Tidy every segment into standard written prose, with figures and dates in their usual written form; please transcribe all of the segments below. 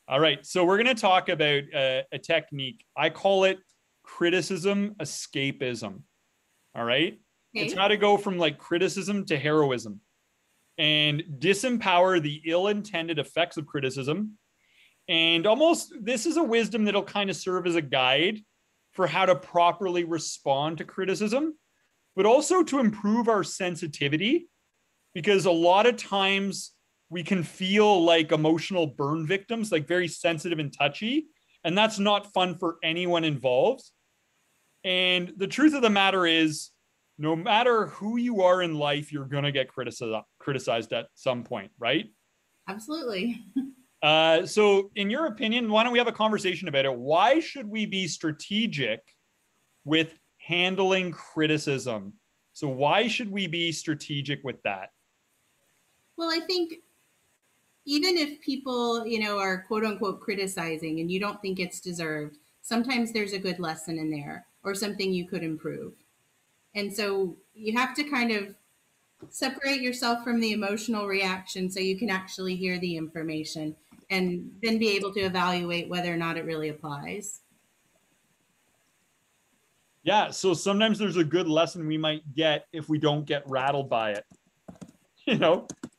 All right. So we're going to talk about a technique. I call it criticism escapism. All right. Okay. It's how to go from like criticism to heroism and disempower the ill-intended effects of criticism. And almost this is a wisdom that'll kind of serve as a guide for how to properly respond to criticism, but also to improve our sensitivity, because a lot of times we can feel like emotional burn victims, like very sensitive and touchy, and that's not fun for anyone involved. And the truth of the matter is, no matter who you are in life, you're going to get criticized at some point, right? Absolutely. So in your opinion, why don't we have a conversation about it? Why should we be strategic with handling criticism? So why should we be strategic with that? Well, I think even if people, are quote unquote criticizing and you don't think it's deserved, sometimes there's a good lesson in there or something you could improve. And so you have to kind of separate yourself from the emotional reaction so you can actually hear the information and then be able to evaluate whether or not it really applies. Yeah, so sometimes there's a good lesson we might get if we don't get rattled by it.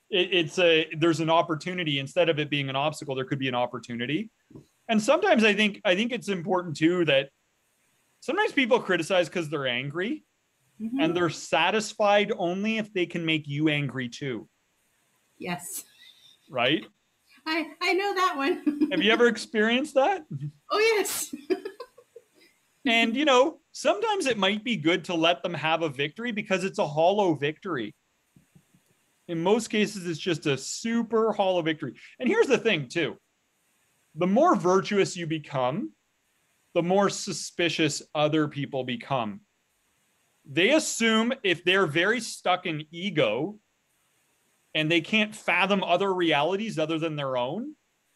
There's an opportunity. Instead of it being an obstacle, there could be an opportunity. And sometimes I think it's important too that sometimes people criticize because they're angry. Mm-hmm. And they're satisfied only if they can make you angry too. Yes. Right? I know that one. Have you ever experienced that? Oh, yes. And, sometimes it might be good to let them have a victory because it's a hollow victory. In most cases, it's just a super hollow victory. And here's the thing too. The more virtuous you become, the more suspicious other people become. They assume if they're very stuck in ego and they can't fathom other realities other than their own,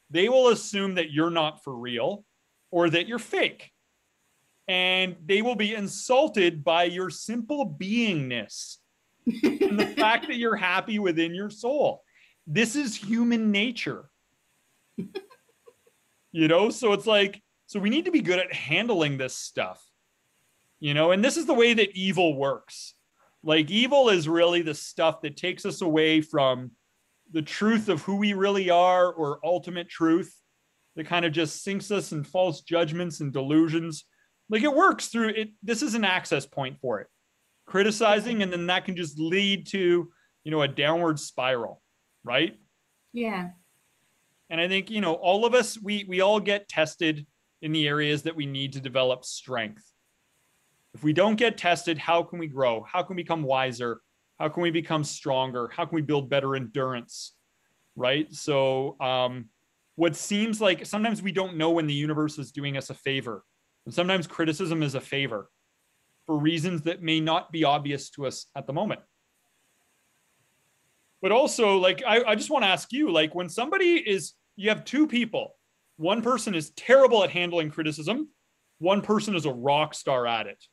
they will assume that you're not for real or that you're fake. And they will be insulted by your simple beingness and the fact that you're happy within your soul. This is human nature. So it's like, so we need to be good at handling this stuff. And this is the way that evil works. Like evil is really the stuff that takes us away from the truth of who we really are or ultimate truth, that kind of just sinks us in false judgments and delusions. Like it works through it. This is an access point for it. Criticizing, and then that can just lead to, a downward spiral, right? Yeah. And I think, all of us, we all get tested in the areas that we need to develop strength. If we don't get tested, how can we grow? How can we become wiser? How can we become stronger? How can we build better endurance? Right? So what seems like sometimes we don't know when the universe is doing us a favor. And sometimes criticism is a favor for reasons that may not be obvious to us at the moment. But also, like, I just want to ask you, like, when you have two people, one person is terrible at handling criticism, one person is a rock star at it.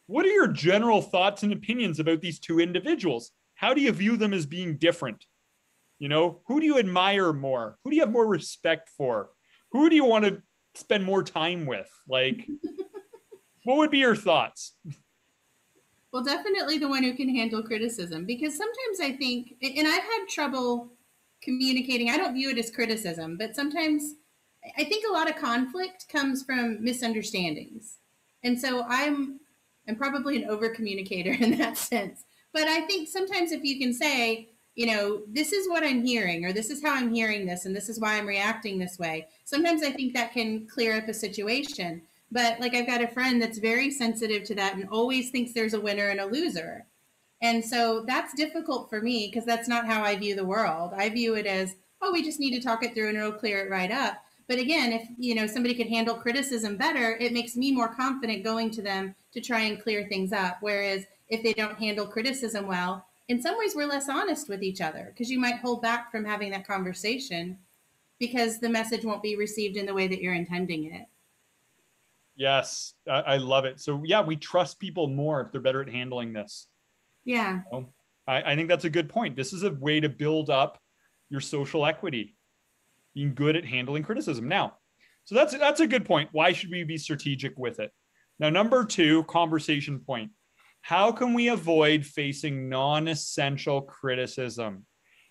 What are your general thoughts and opinions about these two individuals? How do you view them as being different? Who do you admire more? Who do you have more respect for? Who do you want to spend more time with? Like, what would be your thoughts? Well, definitely the one who can handle criticism, because sometimes I think, and I've had trouble communicating, I don't view it as criticism, but sometimes I think a lot of conflict comes from misunderstandings. And so I'm probably an over communicator in that sense. But I think sometimes if you can say, this is what I'm hearing, or this is how I'm hearing this, and this is why I'm reacting this way. Sometimes I think that can clear up a situation. But like I've got a friend that's very sensitive to that and always thinks there's a winner and a loser. And so that's difficult for me because that's not how I view the world. I view it as, we just need to talk it through and it'll clear it right up. But again, if somebody could handle criticism better, it makes me more confident going to them to try and clear things up. Whereas if they don't handle criticism well, in some ways we're less honest with each other because you might hold back from having that conversation because the message won't be received in the way that you're intending it. Yes, I love it. So yeah, we trust people more if they're better at handling this. Yeah. I think that's a good point. This is a way to build up your social equity. being good at handling criticism. Now, so that's a good point. Why should we be strategic with it? Now, number 2, conversation point. How can we avoid facing non-essential criticism?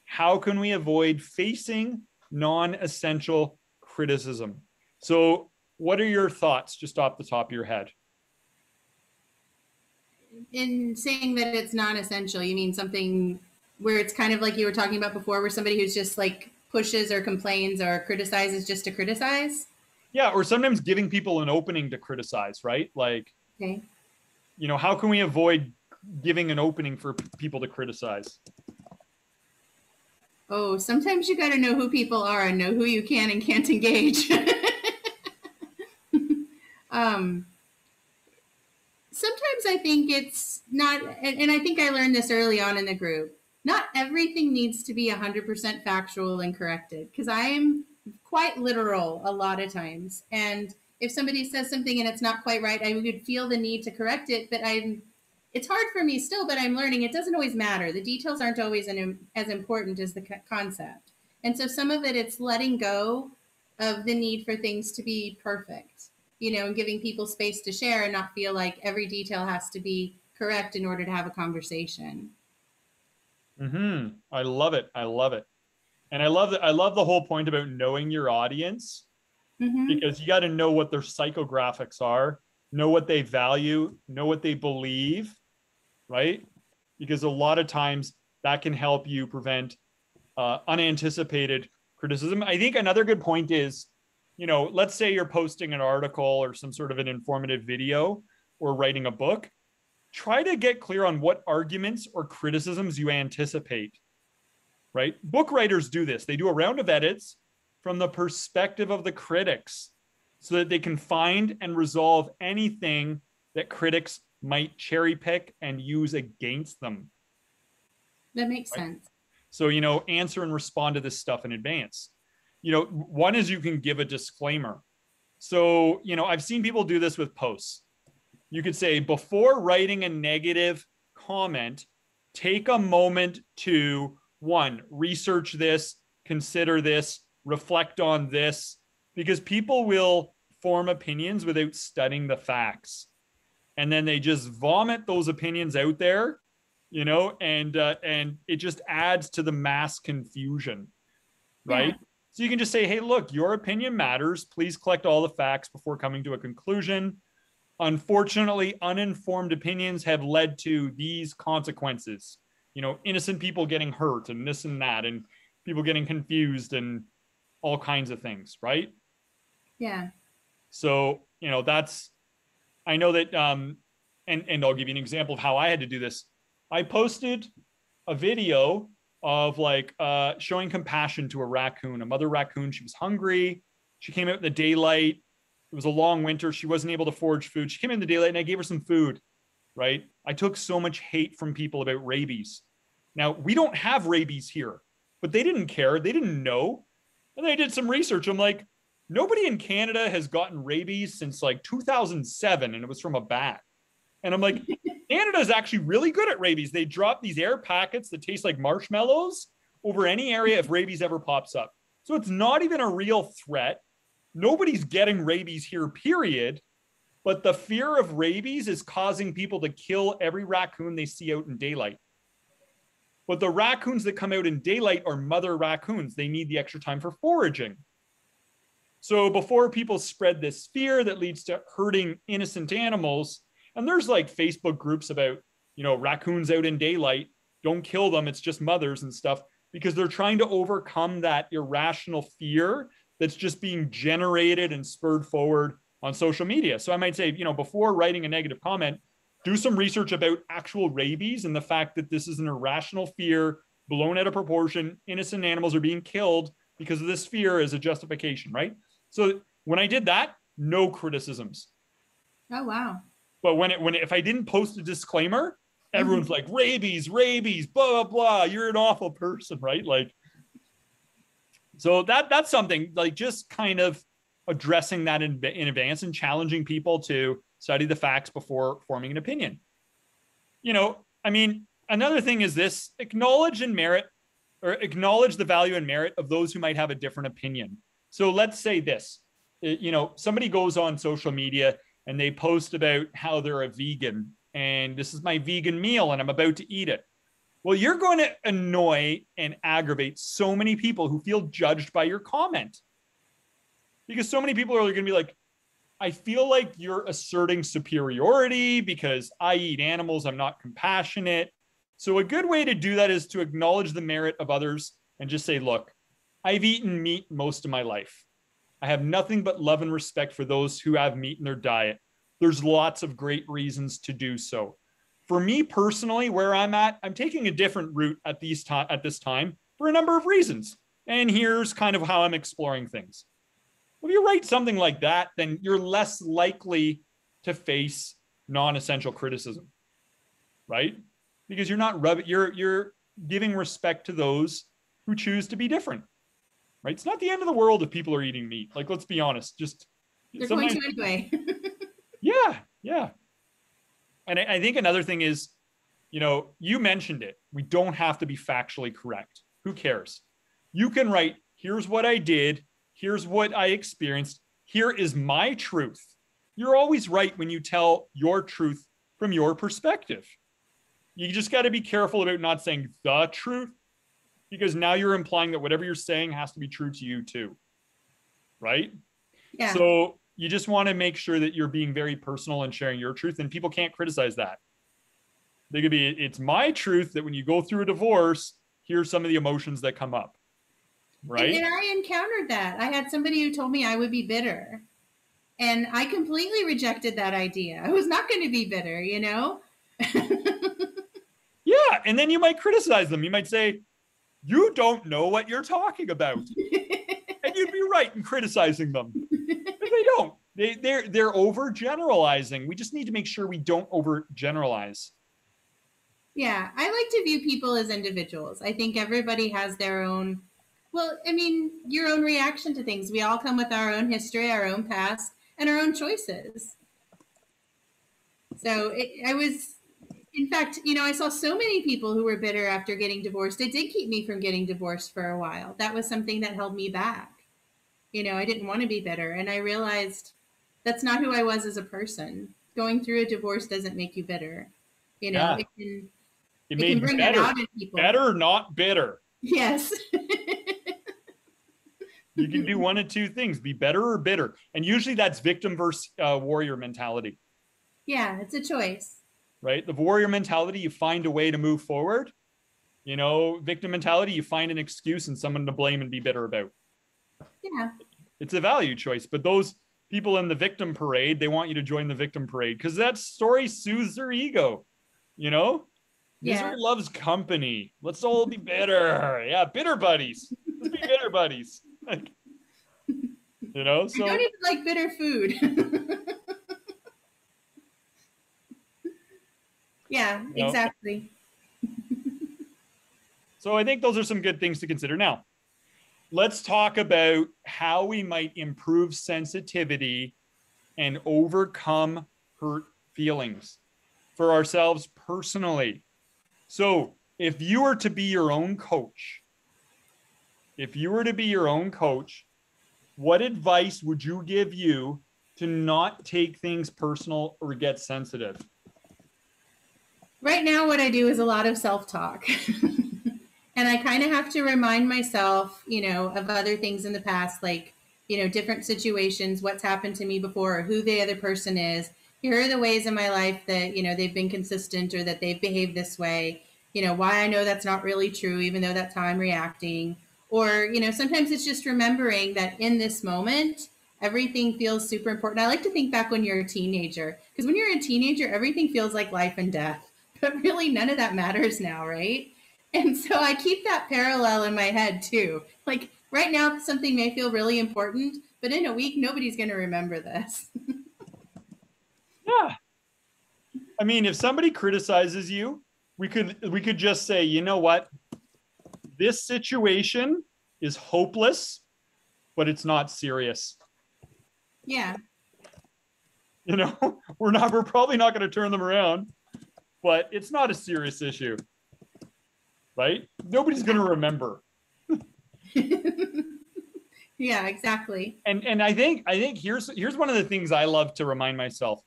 How can we avoid facing non-essential criticism? So what are your thoughts just off the top of your head? In saying that it's non-essential, you mean something where it's kind of like you were talking about before, where somebody who's just like pushes or complains or criticizes just to criticize? Yeah, or sometimes giving people an opening to criticize, right? Like, okay. How can we avoid giving an opening for people to criticize? Oh, sometimes you got to know who people are and know who you can and can't engage. Sometimes I think it's not, and I think I learned this early on in the group, not everything needs to be 100% factual and corrected, because I am quite literal a lot of times. And if somebody says something and it's not quite right, I would feel the need to correct it, but it's hard for me still, but I'm learning it doesn't always matter. The details aren't always as important as the concept. And so some of it's letting go of the need for things to be perfect, and giving people space to share and not feel like every detail has to be correct in order to have a conversation. I love it. I love it. And I love the whole point about knowing your audience, because you got to know what their psychographics are, know what they value, know what they believe, right? Because a lot of times that can help you prevent unanticipated criticism. I think another good point is, let's say you're posting an article or some sort of an informative video or writing a book. Try to get clear on what arguments or criticisms you anticipate, right? Book writers do this. They do a round of edits from the perspective of the critics so that they can find and resolve anything that critics might cherry pick and use against them. That makes sense. So, answer and respond to this stuff in advance. One is you can give a disclaimer. So, I've seen people do this with posts. You could say, before writing a negative comment, take a moment to, 1, research this, consider this, reflect on this, because people will form opinions without studying the facts. And then they just vomit those opinions out there, and it just adds to the mass confusion, right? Yeah. So you can just say, hey, look, your opinion matters. Please collect all the facts before coming to a conclusion. Unfortunately, uninformed opinions have led to these consequences. Innocent people getting hurt and this and that, and people getting confused and all kinds of things, right? Yeah. So, I know that, and I'll give you an example of how I had to do this. I posted a video of showing compassion to a raccoon, a mother raccoon. She was hungry. She came out in the daylight. It was a long winter. She wasn't able to forage food. She came in the daylight and I gave her some food, right? I took so much hate from people about rabies. Now, we don't have rabies here, but they didn't care. They didn't know. And I did some research. I'm like, nobody in Canada has gotten rabies since 2007, and it was from a bat. And I'm like, Canada is actually really good at rabies. They drop these air packets that taste like marshmallows over any area if rabies ever pops up. So it's not even a real threat. Nobody's getting rabies here, period. But the fear of rabies is causing people to kill every raccoon they see out in daylight. But the raccoons that come out in daylight are mother raccoons. They need the extra time for foraging. So before people spread this fear that leads to hurting innocent animals, and there's Facebook groups about, raccoons out in daylight, don't kill them, it's just mothers and stuff, because they're trying to overcome that irrational fear that's just being generated and spurred forward on social media. So I might say, before writing a negative comment, do some research about actual rabies and the fact that this is an irrational fear blown out of proportion. Innocent animals are being killed because of this fear as a justification, right? So when I did that, no criticisms. Oh, wow. But if I didn't post a disclaimer, everyone's like, rabies, blah, blah, blah. You're an awful person, right? So that's something, just kind of addressing that in advance and challenging people to study the facts before forming an opinion. Another thing is this: acknowledge and merit or acknowledge the value and merit of those who might have a different opinion. So let's say this, somebody goes on social media and they post about how they're a vegan and this is my vegan meal and I'm about to eat it. Well, you're going to annoy and aggravate so many people who feel judged by your comment. Because so many people are going to be like, I feel like you're asserting superiority because I eat animals, I'm not compassionate. So a good way to do that is to acknowledge the merit of others and just say, look, I've eaten meat most of my life. I have nothing but love and respect for those who have meat in their diet. There's lots of great reasons to do so. For me personally, where I'm at, I'm taking a different route at this time for a number of reasons. And here's kind of how I'm exploring things. If you write something like that, then you're less likely to face non-essential criticism, right? Because you're giving respect to those who choose to be different, right? It's not the end of the world if people are eating meat. Like, let's be honest. They're going to anyway. Yeah. And I think another thing is, you mentioned it. We don't have to be factually correct. Who cares? You can write, here's what I did. Here's what I experienced. Here is my truth. You're always right when you tell your truth from your perspective. You just got to be careful about not saying the truth, because now you're implying that whatever you're saying has to be true to you too. Right? Yeah. So you just want to make sure that you're being very personal and sharing your truth, and people can't criticize that. They could be, it's my truth that when you go through a divorce, here's some of the emotions that come up. Right. And I encountered that. I had somebody who told me I would be bitter. And I completely rejected that idea. I was not going to be bitter, Yeah. And then you might criticize them. You might say, you don't know what you're talking about. And you'd be right in criticizing them. But they don't. They're overgeneralizing. We just need to make sure we don't overgeneralize. Yeah. I like to view people as individuals. I think everybody has their own, your own reaction to things. We all come with our own history, our own past, and our own choices. So in fact, I saw so many people who were bitter after getting divorced. It did keep me from getting divorced for a while. That was something that held me back. I didn't want to be bitter. And I realized that's not who I was as a person. Going through a divorce doesn't make you bitter. It can bring that out in people. Better, not bitter. Yes. You can do one of two things, be better or bitter. And usually that's victim versus warrior mentality. Yeah, it's a choice. Right? The warrior mentality, you find a way to move forward. Victim mentality, you find an excuse and someone to blame and be bitter about. Yeah. It's a value choice. But those people in the victim parade, they want you to join the victim parade because that story soothes their ego. Misery loves company. Let's all be bitter. Yeah, bitter buddies. Let's be bitter buddies. So I don't even like bitter food. Yeah, exactly. So I think those are some good things to consider. Now, let's talk about how we might improve sensitivity and overcome hurt feelings for ourselves personally. So if you were to be your own coach, what advice would you give you to not take things personal or get sensitive? Right now, what I do is a lot of self-talk. And I kind of have to remind myself, of other things in the past, like, different situations, what's happened to me before, or who the other person is. Here are the ways in my life that, they've been consistent or that they've behaved this way. Why I know that's not really true, even though that's how I'm reacting. Or, sometimes it's just remembering that in this moment, everything feels super important. I like to think back when you're a teenager, because when you're a teenager, everything feels like life and death. But really, none of that matters now, right? And so I keep that parallel in my head, too. Like, right now, something may feel really important, but in a week, nobody's going to remember this. Yeah. I mean, if somebody criticizes you, we could just say, you know what? This situation is hopeless, but it's not serious. Yeah. We're probably not going to turn them around, but it's not a serious issue. right? Nobody's going to remember. Yeah, exactly. And I think here's one of the things I love to remind myself.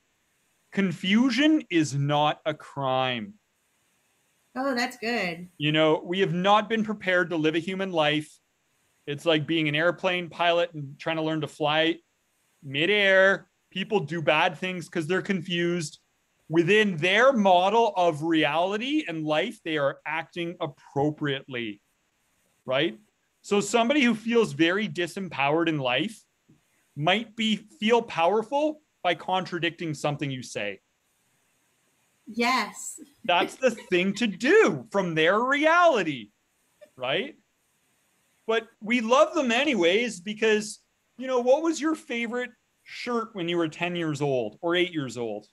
Confusion is not a crime. Oh, that's good. You know, we have not been prepared to live a human life. It's like being an airplane pilot and trying to learn to fly midair. People do bad things because they're confused. Within their model of reality and life, they are acting appropriately, right? So somebody who feels very disempowered in life might feel powerful by contradicting something you say. Yes. That's the thing to do from their reality, right? But we love them anyways because, you know, what was your favorite shirt when you were 10 years old or 8 years old?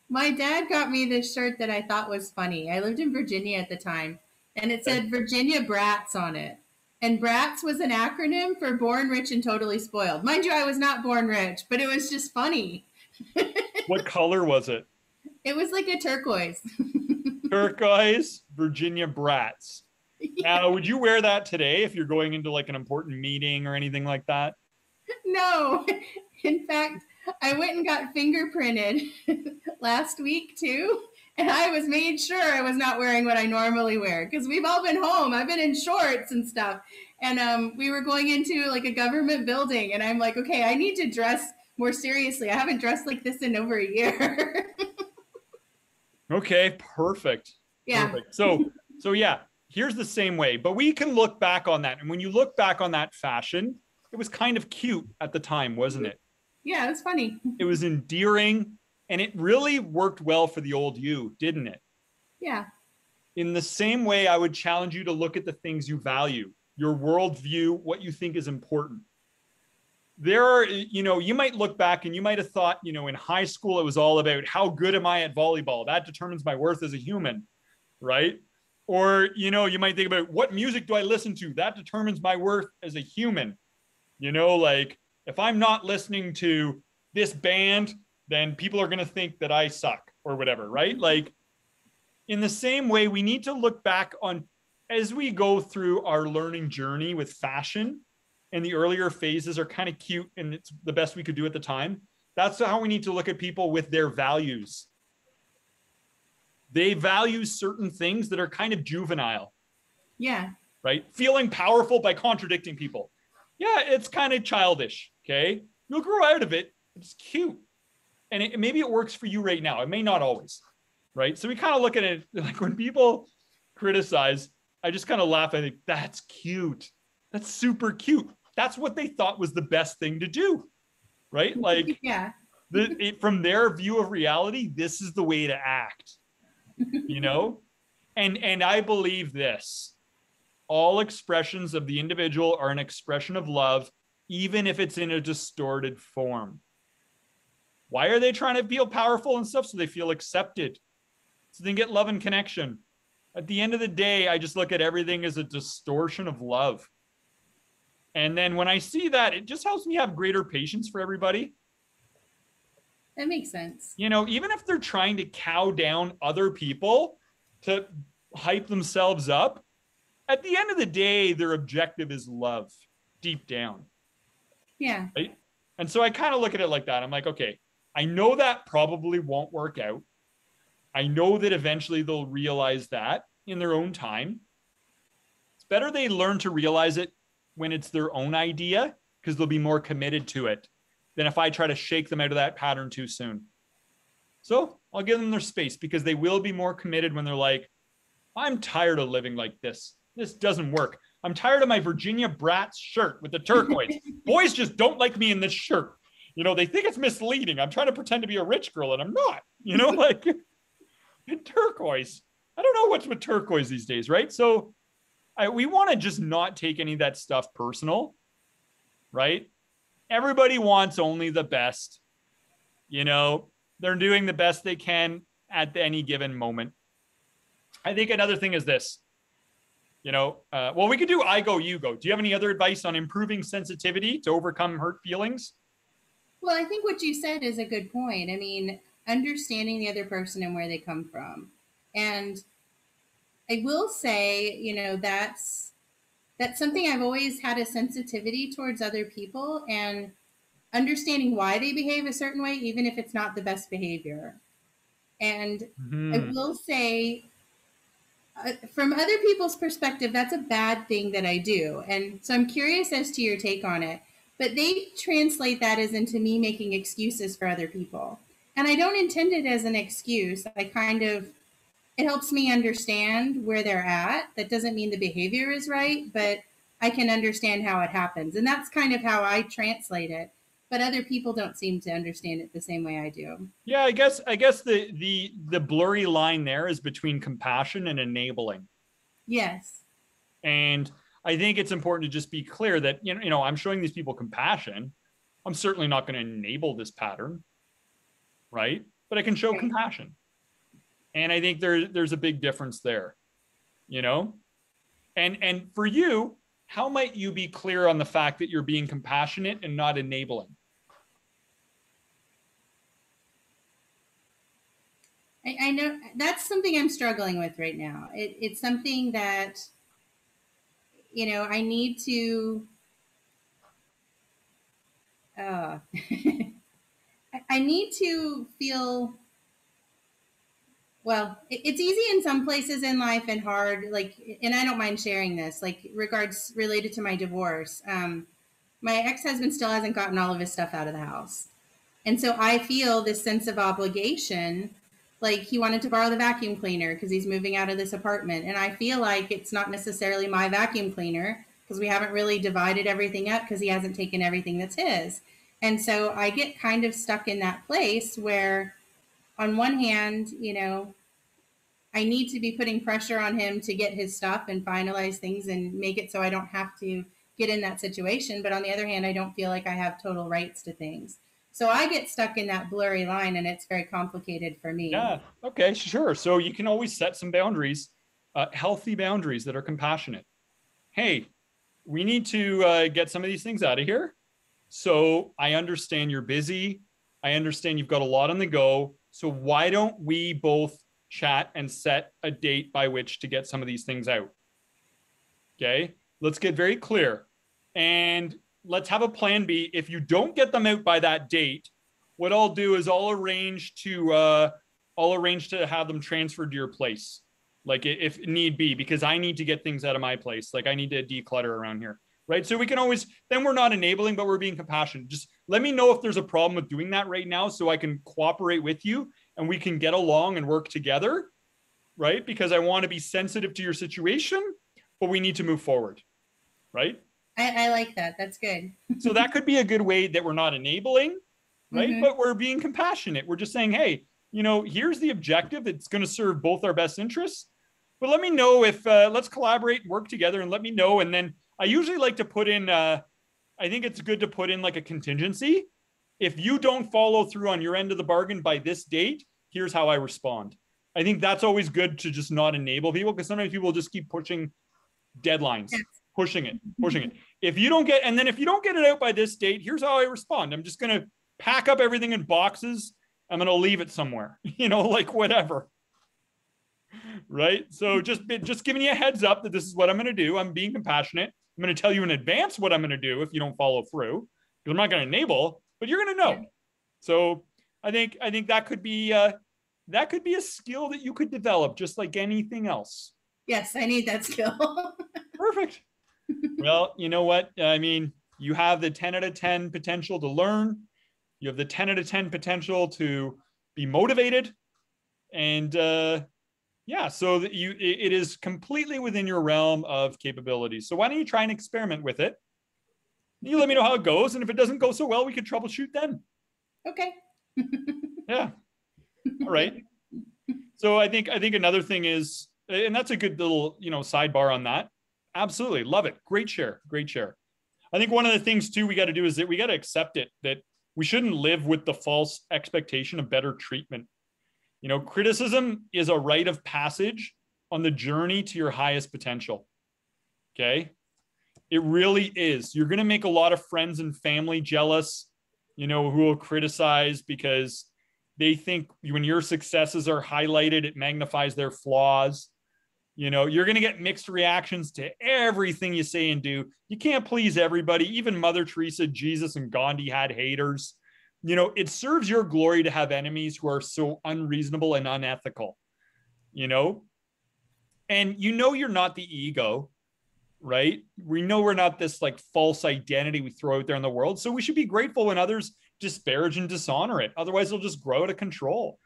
My dad got me this shirt that I thought was funny. I lived in Virginia at the time, and it said Virginia Brats on it. And Brats was an acronym for Born Rich and Totally Spoiled. Mind you, I was not born rich, but it was just funny. What color was it? It was like a turquoise. Turquoise, Virginia Brats. Yeah. Now, would you wear that today if you're going into like an important meeting or anything like that? No. In fact, I went and got fingerprinted last week too. And I was made sure I was not wearing what I normally wear because we've all been home. I've been in shorts and stuff. And we were going into like a government building. And I'm like, okay, I need to dress more seriously. I haven't dressed like this in over a year. Okay, perfect. Yeah. Perfect. So yeah, here's the same way. But we can look back on that. And when you look back on that fashion, it was kind of cute at the time, wasn't it? Yeah, it was funny. It was endearing. And it really worked well for the old you, didn't it? Yeah. In the same way, I would challenge you to look at the things you value, your worldview, what you think is important. There are, you know, you might look back and you might have thought, you know, in high school, it was all about how good am I at volleyball? That determines my worth as a human, right? Or, you know, you might think about what music do I listen to? That determines my worth as a human. You know, like if I'm not listening to this band, then people are going to think that I suck or whatever, right? Like in the same way, we need to look back on as we go through our learning journey with fashion, and the earlier phases are kind of cute and it's the best we could do at the time. That's how we need to look at people with their values. They value certain things that are kind of juvenile. Yeah. Right? Feeling powerful by contradicting people. Yeah, it's kind of childish, okay? You'll grow out of it. It's cute. And maybe it works for you right now. It may not always, right? So we kind of look at it like when people criticize, I just kind of laugh. I think that's cute. That's super cute. That's what they thought was the best thing to do, right? Like, yeah. From their view of reality, this is the way to act, you know? And I believe this. All expressions of the individual are an expression of love, even if it's in a distorted form. Why are they trying to feel powerful and stuff? So they feel accepted, so they can get love and connection. At the end of the day, I just look at everything as a distortion of love. And then when I see that, it just helps me have greater patience for everybody. That makes sense. You know, even if they're trying to cow down other people to hype themselves up, at the end of the day, their objective is love deep down. Yeah. Right? And so I kind of look at it like that. I'm like, okay, I know that probably won't work out. I know that eventually they'll realize that in their own time. It's better they learn to realize it when it's their own idea, because they'll be more committed to it than if I try to shake them out of that pattern too soon. So I'll give them their space because they will be more committed when they're like, I'm tired of living like this. This doesn't work. I'm tired of my Virginia Brats shirt with the turquoise. Boys just don't like me in this shirt. You know, they think it's misleading. I'm trying to pretend to be a rich girl and I'm not, you know, like turquoise. I don't know what's with turquoise these days, right? So we want to just not take any of that stuff personal, right? Everybody wants only the best. You know, they're doing the best they can at any given moment. I think another thing is this, you know, well, we could do I go, you go. Do you have any other advice on improving sensitivity to overcome hurt feelings? Well, I think what you said is a good point. I mean, understanding the other person and where they come from. And I will say, that's something I've always had a sensitivity towards other people and understanding why they behave a certain way, even if it's not the best behavior. And I will say, from other people's perspective, that's a bad thing that I do. And so I'm curious as to your take on it. But they translate that as into me making excuses for other people. And I don't intend it as an excuse. It helps me understand where they're at. That doesn't mean the behavior is right, but I can understand how it happens. And that's kind of how I translate it. But other people don't seem to understand it the same way I do. Yeah, I guess the blurry line there is between compassion and enabling. Yes. And I think it's important to just be clear that, I'm showing these people compassion. I'm certainly not going to enable this pattern, right? But I can show compassion. And I think there's a big difference there, And for you, how might you be clear on the fact that you're being compassionate and not enabling? I know that's something I'm struggling with right now. It's something that, I need to, I need to feel, well, it's easy in some places in life and hard, and I don't mind sharing this, regards related to my divorce. My ex-husband still hasn't gotten all of his stuff out of the house. And so I feel this sense of obligation. Like, he wanted to borrow the vacuum cleaner because he's moving out of this apartment. And I feel like it's not necessarily my vacuum cleaner because we haven't really divided everything up because he hasn't taken everything that's his. And so I get kind of stuck in that place where, on one hand, I need to be putting pressure on him to get his stuff and finalize things and make it so I don't have to get in that situation. But on the other hand, I don't feel like I have total rights to things. So I get stuck in that blurry line, and it's very complicated for me. Yeah. Okay, sure. So you can always set some boundaries, healthy boundaries that are compassionate. Hey, we need to get some of these things out of here. So I understand you're busy. I understand you've got a lot on the go. So why don't we both chat and set a date by which to get some of these things out? Okay, let's get very clear. And let's have a plan B. If you don't get them out by that date, what I'll do is I'll arrange to have them transferred to your place, like if need be, because I need to get things out of my place. Like, I need to declutter around here, right? So we can always, then we're not enabling, but we're being compassionate. Just let me know if there's a problem with doing that right now so I can cooperate with you and we can get along and work together, right? Because I want to be sensitive to your situation, but we need to move forward, right? I like that. That's good. So that could be a good way that we're not enabling, right? Mm-hmm. But we're being compassionate. We're just saying, hey, here's the objective that's going to serve both our best interests. But let me know if, let's collaborate and work together, and let me know. And then I usually like to put in, I think it's good to put in like a contingency. If you don't follow through on your end of the bargain by this date, here's how I respond. I think that's always good to just not enable people, because sometimes people just keep pushing deadlines. Yes. Pushing it. If you don't get it out by this date, here's how I respond. I'm just going to pack up everything in boxes. I'm going to leave it somewhere, like whatever. Right. So just giving you a heads up that this is what I'm going to do. I'm being compassionate. I'm going to tell you in advance what I'm going to do if you don't follow through, because I'm not going to enable, but you're going to know. Yeah. So I think that could be a skill that you could develop, just like anything else. Yes, I need that skill. Perfect. Well, you know what? I mean, you have the 10 out of 10 potential to learn. You have the 10 out of 10 potential to be motivated. And so that it is completely within your realm of capabilities. So why don't you try and experiment with it? You let me know how it goes. And if it doesn't go so well, we could troubleshoot then. Okay. Yeah. All right. So I think another thing is, and that's a good little, sidebar on that. Absolutely. Love it. Great share. I think one of the things too we got to do is that we got to accept it, that we shouldn't live with the false expectation of better treatment. Criticism is a rite of passage on the journey to your highest potential. Okay. It really is. You're going to make a lot of friends and family jealous, who will criticize because, They think when your successes are highlighted, it magnifies their flaws. You know, you're going to get mixed reactions to everything you say and do. You can't please everybody. Even Mother Teresa, Jesus, and Gandhi had haters. You know, it serves your glory to have enemies who are so unreasonable and unethical, you know? And you know you're not the ego, right? We know we're not this like false identity we throw out there in the world. So we should be grateful when others disparage and dishonor it. Otherwise, it'll just grow out of control.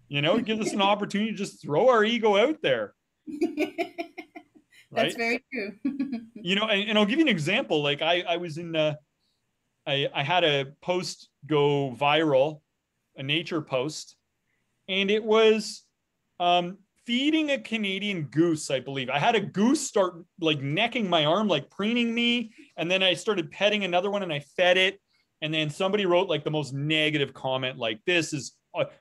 You know, it gives us an opportunity to just throw our ego out there. Right? That's very true. You know, and I'll give you an example. Like I was in I had a post go viral, a nature post, and it was feeding a Canadian goose, I believe. I had a goose start like necking my arm, like preening me, and then I started petting another one and I fed it. And then somebody wrote like the most negative comment, like, this is,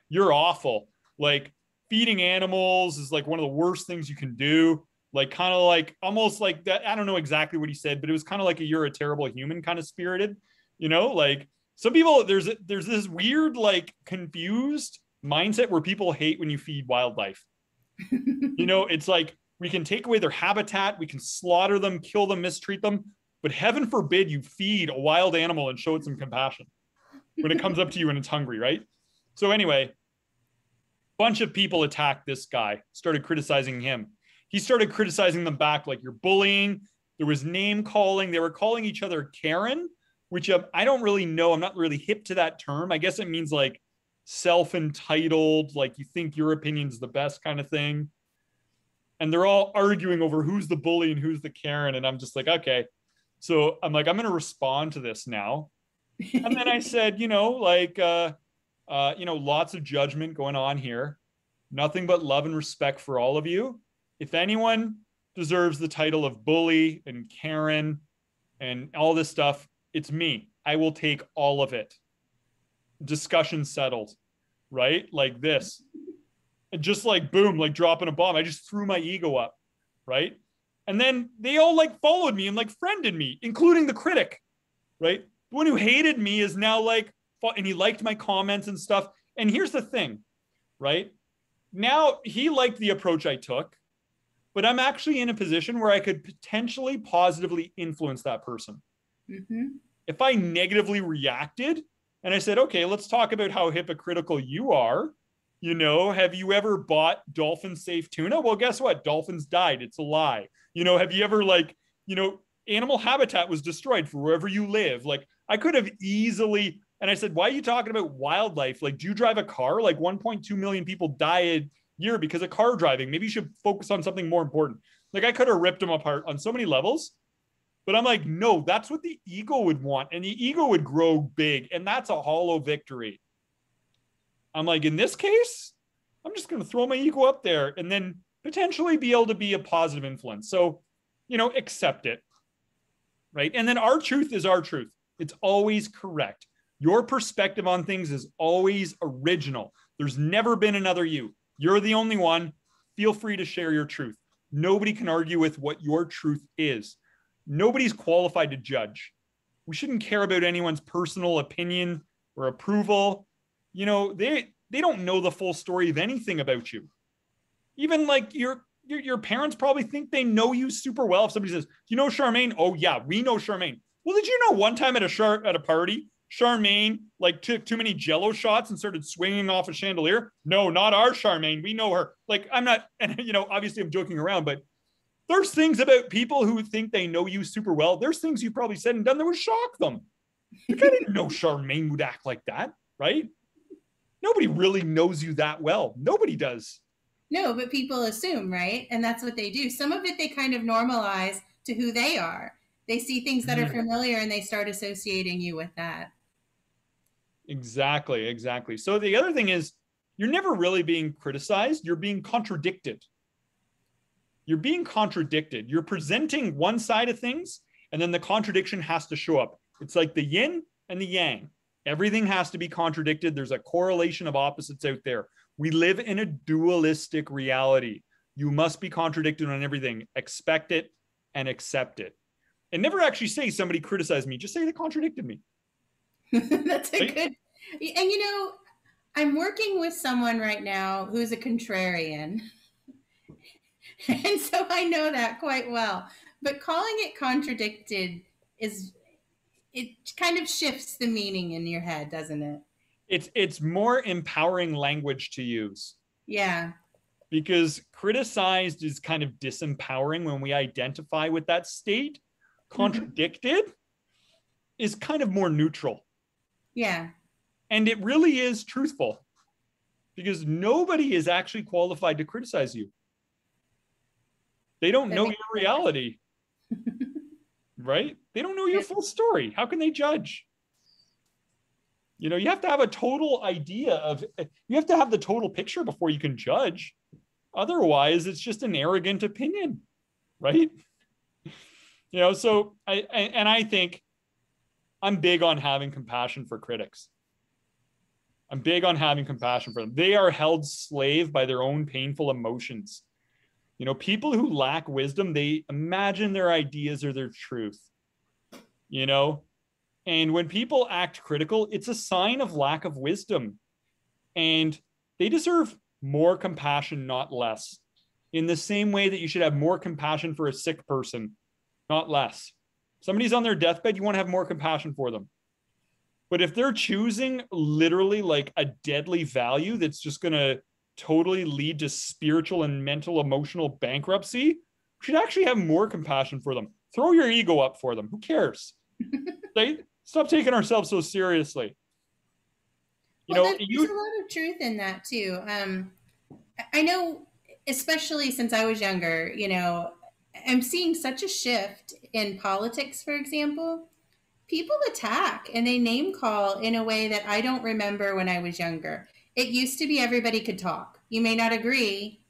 you're awful. Like, feeding animals is like one of the worst things you can do. Like, kind of like, almost like that. I don't know exactly what he said, but it was kind of like a, you're a terrible human kind of spirited, you know, like some people, there's this weird, like confused mindset where people hate when you feed wildlife. You know, it's like, we can take away their habitat, we can slaughter them, kill them, mistreat them, but heaven forbid you feed a wild animal and show it some compassion when it comes up to you and it's hungry, right? So anyway, bunch of people attacked this guy, started criticizing him. He started criticizing them back, like, you're bullying. There was name calling. They were calling each other Karen, which I don't really know. I'm not really hip to that term. I guess it means like self-entitled, like you think your opinion's the best kind of thing. And they're all arguing over who's the bully and who's the Karen. And I'm just like, okay. So I'm like, I'm going to respond to this now. And then I said, you know, like, you know, lots of judgment going on here. Nothing but love and respect for all of you. If anyone deserves the title of bully and Karen and all this stuff, it's me. I will take all of it. Discussion settled, right? Like this. And just like, boom, like dropping a bomb. I just threw my ego up, right? And then they all like followed me and like friended me, including the critic, right? The one who hated me is now like, and he liked my comments and stuff. And here's the thing, right? Now he liked the approach I took, but I'm actually in a position where I could potentially positively influence that person. Mm-hmm. If I negatively reacted and I said, okay, let's talk about how hypocritical you are. You know, have you ever bought dolphin safe tuna? Well, guess what? Dolphins died. It's a lie. You know, have you ever like, you know, animal habitat was destroyed for wherever you live. Like I could have easily, and I said, why are you talking about wildlife? Like, do you drive a car? Like 1.2 million people die a year because of car driving. Maybe you should focus on something more important. Like I could have ripped them apart on so many levels, but I'm like, no, that's what the ego would want. And the ego would grow big. And that's a hollow victory. I'm like, in this case, I'm just going to throw my ego up there and then potentially be able to be a positive influence. So, you know, accept it. Right. And then our truth is our truth. It's always correct. Your perspective on things is always original. There's never been another you. You're the only one. Feel free to share your truth. Nobody can argue with what your truth is. Nobody's qualified to judge. We shouldn't care about anyone's personal opinion or approval. You know, they don't know the full story of anything about you. Even like your parents probably think they know you super well. If somebody says, do you know Charmaine? Oh yeah, we know Charmaine. Well, did you know one time at a party, Charmaine like took too many Jello shots and started swinging off a chandelier? No, not our Charmaine. We know her. Like I'm not, and you know, obviously I'm joking around, but there's things about people who think they know you super well. There's things you probably said and done that would shock them. Like I didn't know Charmaine would act like that, right? Nobody really knows you that well. Nobody does. No, but people assume, right? And that's what they do. Some of it they kind of normalize to who they are. They see things that are familiar and they start associating you with that. Exactly, exactly. So the other thing is you're never really being criticized. You're being contradicted. You're being contradicted. You're presenting one side of things and then the contradiction has to show up. It's like the yin and the yang. Everything has to be contradicted. There's a correlation of opposites out there. We live in a dualistic reality. You must be contradicted on everything. Expect it and accept it. And never actually say somebody criticized me. Just say they contradicted me. That's a good. And you know, I'm working with someone right now who's a contrarian. And so I know that quite well. But calling it contradicted is, it kind of shifts the meaning in your head, doesn't it? It's more empowering language to use. Yeah. Because criticized is kind of disempowering when we identify with that state. Contradicted is kind of more neutral. Yeah. And it really is truthful because nobody is actually qualified to criticize you. They don't know your reality, right? They don't know your full story. How can they judge? You know, you have to have a total idea of, you have to have the total picture before you can judge. Otherwise, it's just an arrogant opinion, right? You know, so I think I'm big on having compassion for critics. I'm big on having compassion for them. They are held slave by their own painful emotions. You know, people who lack wisdom, they imagine their ideas are their truth, you know? And when people act critical, it's a sign of lack of wisdom. And they deserve more compassion, not less. In the same way that you should have more compassion for a sick person, not less. Somebody's on their deathbed, you want to have more compassion for them. But if they're choosing literally like a deadly value that's just going to totally lead to spiritual and mental, emotional bankruptcy, we should actually have more compassion for them. Throw your ego up for them. Who cares? They stop taking ourselves so seriously. There's a lot of truth in that too. I know, especially since I was younger, you know, I'm seeing such a shift in politics, for example. People attack and they name call in a way that I don't remember when I was younger. It used to be everybody could talk. You may not agree,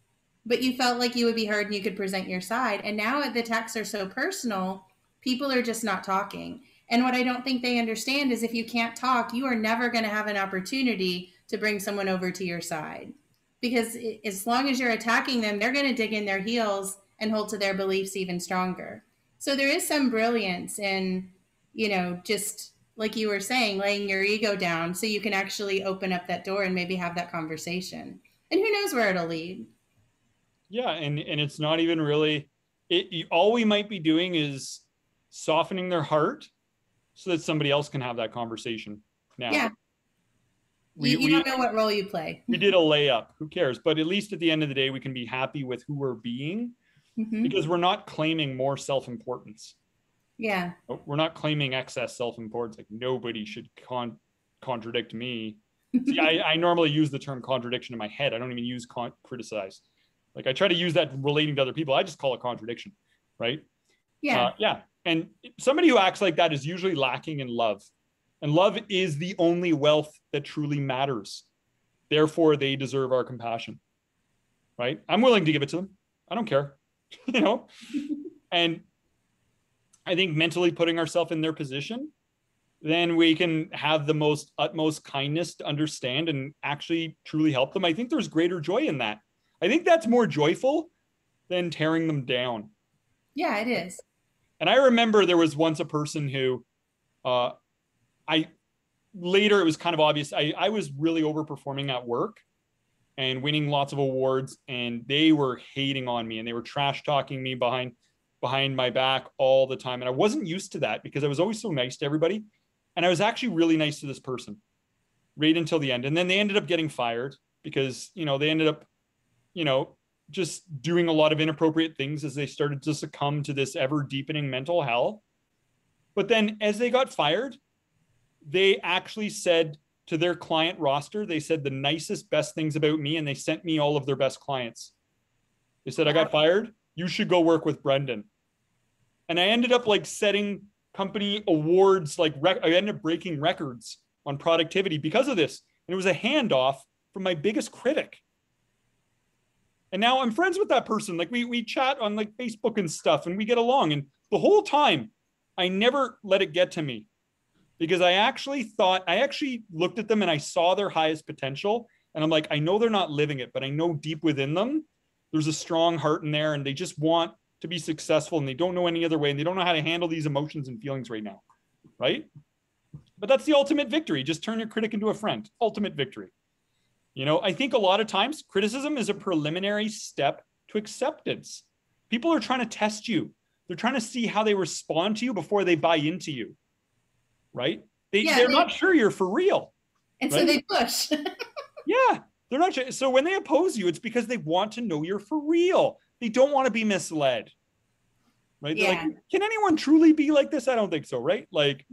but you felt like you would be heard and you could present your side. And now the attacks are so personal, people are just not talking. And what I don't think they understand is if you can't talk, you are never going to have an opportunity to bring someone over to your side. Because as long as you're attacking them, they're going to dig in their heels and hold to their beliefs even stronger. So there is some brilliance in, you know, just like you were saying, laying your ego down so you can actually open up that door and maybe have that conversation. And who knows where it'll lead. Yeah, and it's not even really all we might be doing is softening their heart so that somebody else can have that conversation. Now, yeah, you don't know what role you play. We did a layup. Who cares? But at least at the end of the day, we can be happy with who we're being because we're not claiming more self-importance. Yeah, we're not claiming excess self-importance. Like nobody should contradict me. See, I normally use the term contradiction in my head. I don't even use criticize. Like I try to use that relating to other people. I just call it contradiction, right? Yeah. Yeah. And somebody who acts like that is usually lacking in love. And love is the only wealth that truly matters. Therefore, they deserve our compassion, right? I'm willing to give it to them. I don't care, you know? And I think mentally putting ourselves in their position, then we can have the utmost kindness to understand and actually truly help them. I think there's greater joy in that. I think that's more joyful than tearing them down. Yeah, it is. And I remember there was once a person who later it was kind of obvious. I was really overperforming at work and winning lots of awards, and they were hating on me and they were trash talking me behind my back all the time. And I wasn't used to that because I was always so nice to everybody. And I was actually really nice to this person right until the end. And then they ended up getting fired because, you know, they ended up, you know, just doing a lot of inappropriate things as they started to succumb to this ever deepening mental hell. But then as they got fired, they actually said to their client roster, they said the nicest, best things about me, and they sent me all of their best clients. They said, I got fired. You should go work with Brendan. And I ended up like setting company awards, like I ended up breaking records on productivity because of this. And it was a handoff from my biggest critic. And now I'm friends with that person. Like we chat on like Facebook and stuff and we get along. And the whole time I never let it get to me because I actually looked at them and I saw their highest potential. And I'm like, I know they're not living it, but I know deep within them, there's a strong heart in there and they just want to be successful and they don't know any other way. And they don't know how to handle these emotions and feelings right now. Right. But that's the ultimate victory. Just turn your critic into a friend. Ultimate victory. I think a lot of times criticism is a preliminary step to acceptance. People are trying to test you. They're trying to see how they respond to you before they buy into you, right? They're not sure you're for real. And right? So they push. Yeah, they're not sure. So when they oppose you, it's because they want to know you're for real. They don't want to be misled, right? Yeah. They're like, can anyone truly be like this? I don't think so, right? Like,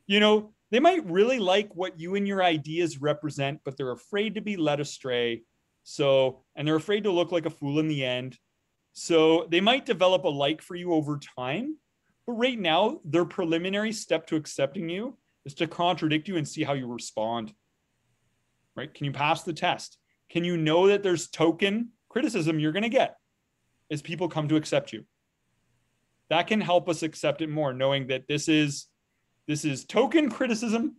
they might really like what you and your ideas represent, but they're afraid to be led astray. And they're afraid to look like a fool in the end. So they might develop a like for you over time. But right now, their preliminary step to accepting you is to contradict you and see how you respond. Right? Can you pass the test? Can you know that there's token criticism you're going to get as people come to accept you? That can help us accept it more, knowing that this is token criticism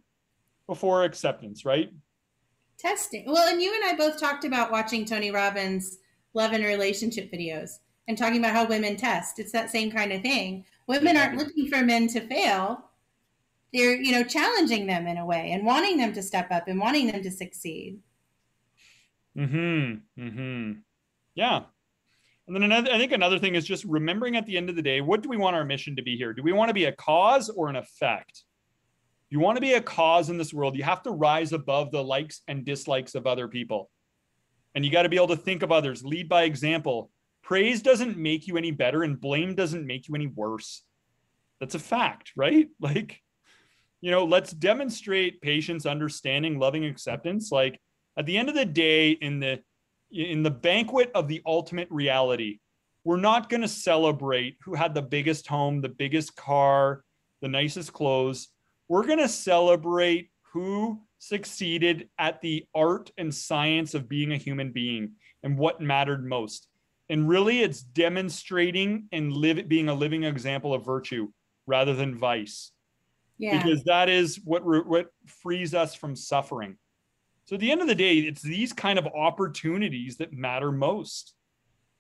before acceptance, right? Testing. Well, and you and I both talked about watching Tony Robbins' love and relationship videos and talking about how women test. It's that same kind of thing. Women aren't looking for men to fail. They're, challenging them in a way and wanting them to step up and wanting them to succeed. Yeah. And then I think another thing is just remembering at the end of the day, what do we want our mission to be here? Do we want to be a cause or an effect? If you want to be a cause in this world, you have to rise above the likes and dislikes of other people. And you got to be able to think of others, lead by example. Praise doesn't make you any better and blame doesn't make you any worse. That's a fact, right? Like, let's demonstrate patience, understanding, loving acceptance. Like at the end of the day, in the banquet of the ultimate reality, we're not going to celebrate who had the biggest home, the biggest car, the nicest clothes. We're going to celebrate who succeeded at the art and science of being a human being and what mattered most. And really, it's demonstrating and being a living example of virtue rather than vice. Yeah. Because that is what frees us from suffering. So at the end of the day, it's these kind of opportunities that matter most,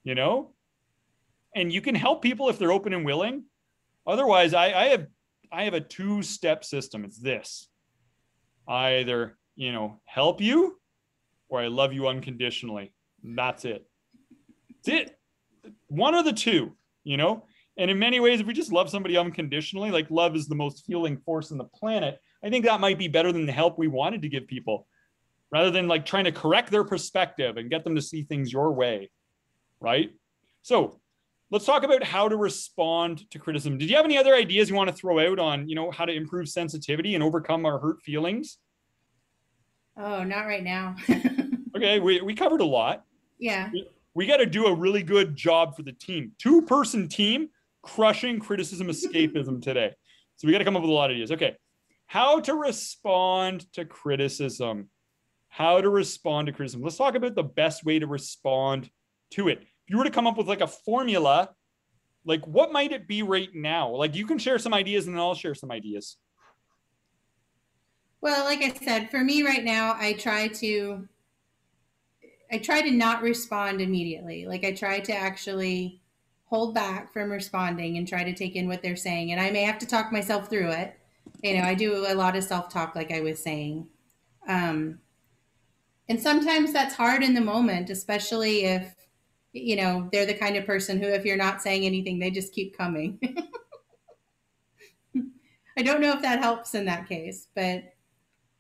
and you can help people if they're open and willing. Otherwise, I have a two-step system. It's this: I either, help you or I love you unconditionally. That's it. That's it. One of the two, And in many ways, if we just love somebody unconditionally, like love is the most healing force on the planet, I think that might be better than the help we wanted to give people, rather than like trying to correct their perspective and get them to see things your way, right? So let's talk about how to respond to criticism. Did you have any other ideas you want to throw out on, how to improve sensitivity and overcome our hurt feelings? Oh, not right now. Okay, we covered a lot. Yeah. We got to do a really good job for the team. 2-person team crushing criticism escapism today. So we got to come up with a lot of ideas. Okay. How to respond to criticism. Let's talk about the best way to respond to it. If you were to come up with like a formula, like what might it be right now? Like you can share some ideas and then I'll share some ideas. Well, like I said, for me right now, I try to not respond immediately. Like I try to actually hold back from responding and try to take in what they're saying. And I may have to talk myself through it. I do a lot of self-talk, like I was saying. And sometimes that's hard in the moment, especially if, they're the kind of person who, if you're not saying anything, they just keep coming. I don't know if that helps in that case, but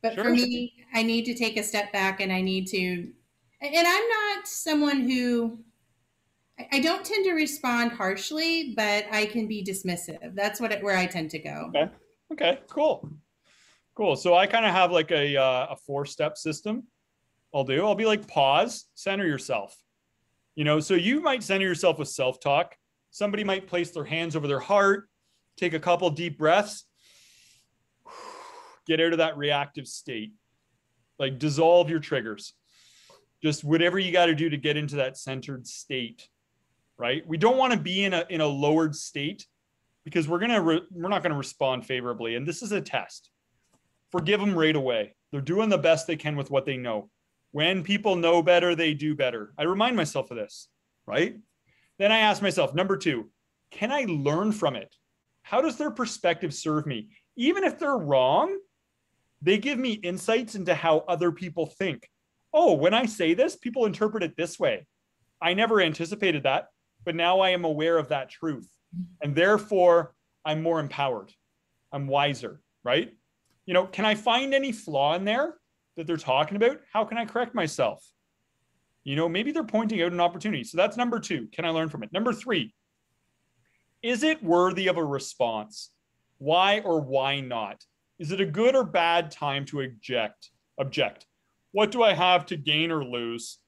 sure. For me, I need to take a step back and and I'm not someone who, I don't tend to respond harshly, but I can be dismissive. That's where I tend to go. Okay, cool. So I kind of have like a 4-step system. I'll be like, pause, center yourself. So you might center yourself with self-talk. Somebody might place their hands over their heart, take a couple deep breaths, get out of that reactive state, like dissolve your triggers. Just whatever you got to do to get into that centered state, right? We don't want to be in a lowered state because we're not going to respond favorably. And this is a test. Forgive them right away. They're doing the best they can with what they know. When people know better, they do better. I remind myself of this, right? Then I ask myself, number 2, can I learn from it? How does their perspective serve me? Even if they're wrong, they give me insights into how other people think. oh, when I say this, people interpret it this way. I never anticipated that, but now I am aware of that truth. And therefore, I'm more empowered. I'm wiser, right? Can I find any flaw in there that they're talking about? How can I correct myself? Maybe they're pointing out an opportunity. So that's number 2. Can I learn from it? Number 3, is it worthy of a response? Why or why not? Is it a good or bad time to object? What do I have to gain or lose?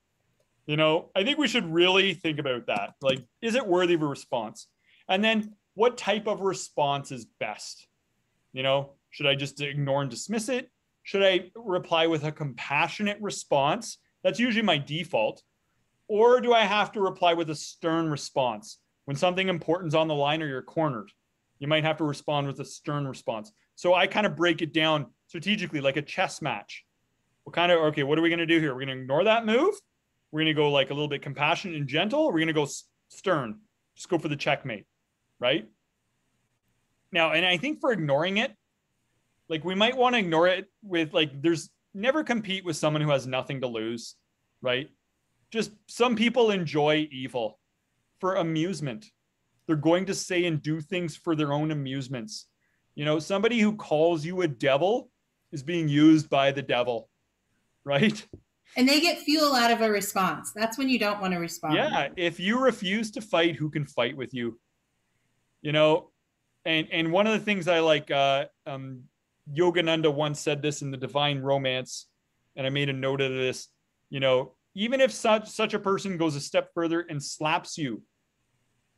I think we should really think about that. Like, is it worthy of a response? And then what type of response is best? Should I just ignore and dismiss it? Should I reply with a compassionate response? That's usually my default. Or do I have to reply with a stern response? When something important's on the line or you're cornered, you might have to respond with a stern response. So I kind of break it down strategically like a chess match. What are we going to do here? We're going to ignore that move. We're going to go like a little bit compassionate and gentle. Or we're going to go stern. Just go for the checkmate, right? Now, and I think for ignoring it, like we might want to ignore it with like, there's never compete with someone who has nothing to lose, right? Just some people enjoy evil for amusement. They're going to say and do things for their own amusements. Somebody who calls you a devil is being used by the devil, right? And they get fuel out of a response. That's when you don't want to respond. Yeah. If you refuse to fight, who can fight with you? And one of the things I like, Yogananda once said this in the Divine Romance, and I made a note of this, even if such a person goes a step further and slaps you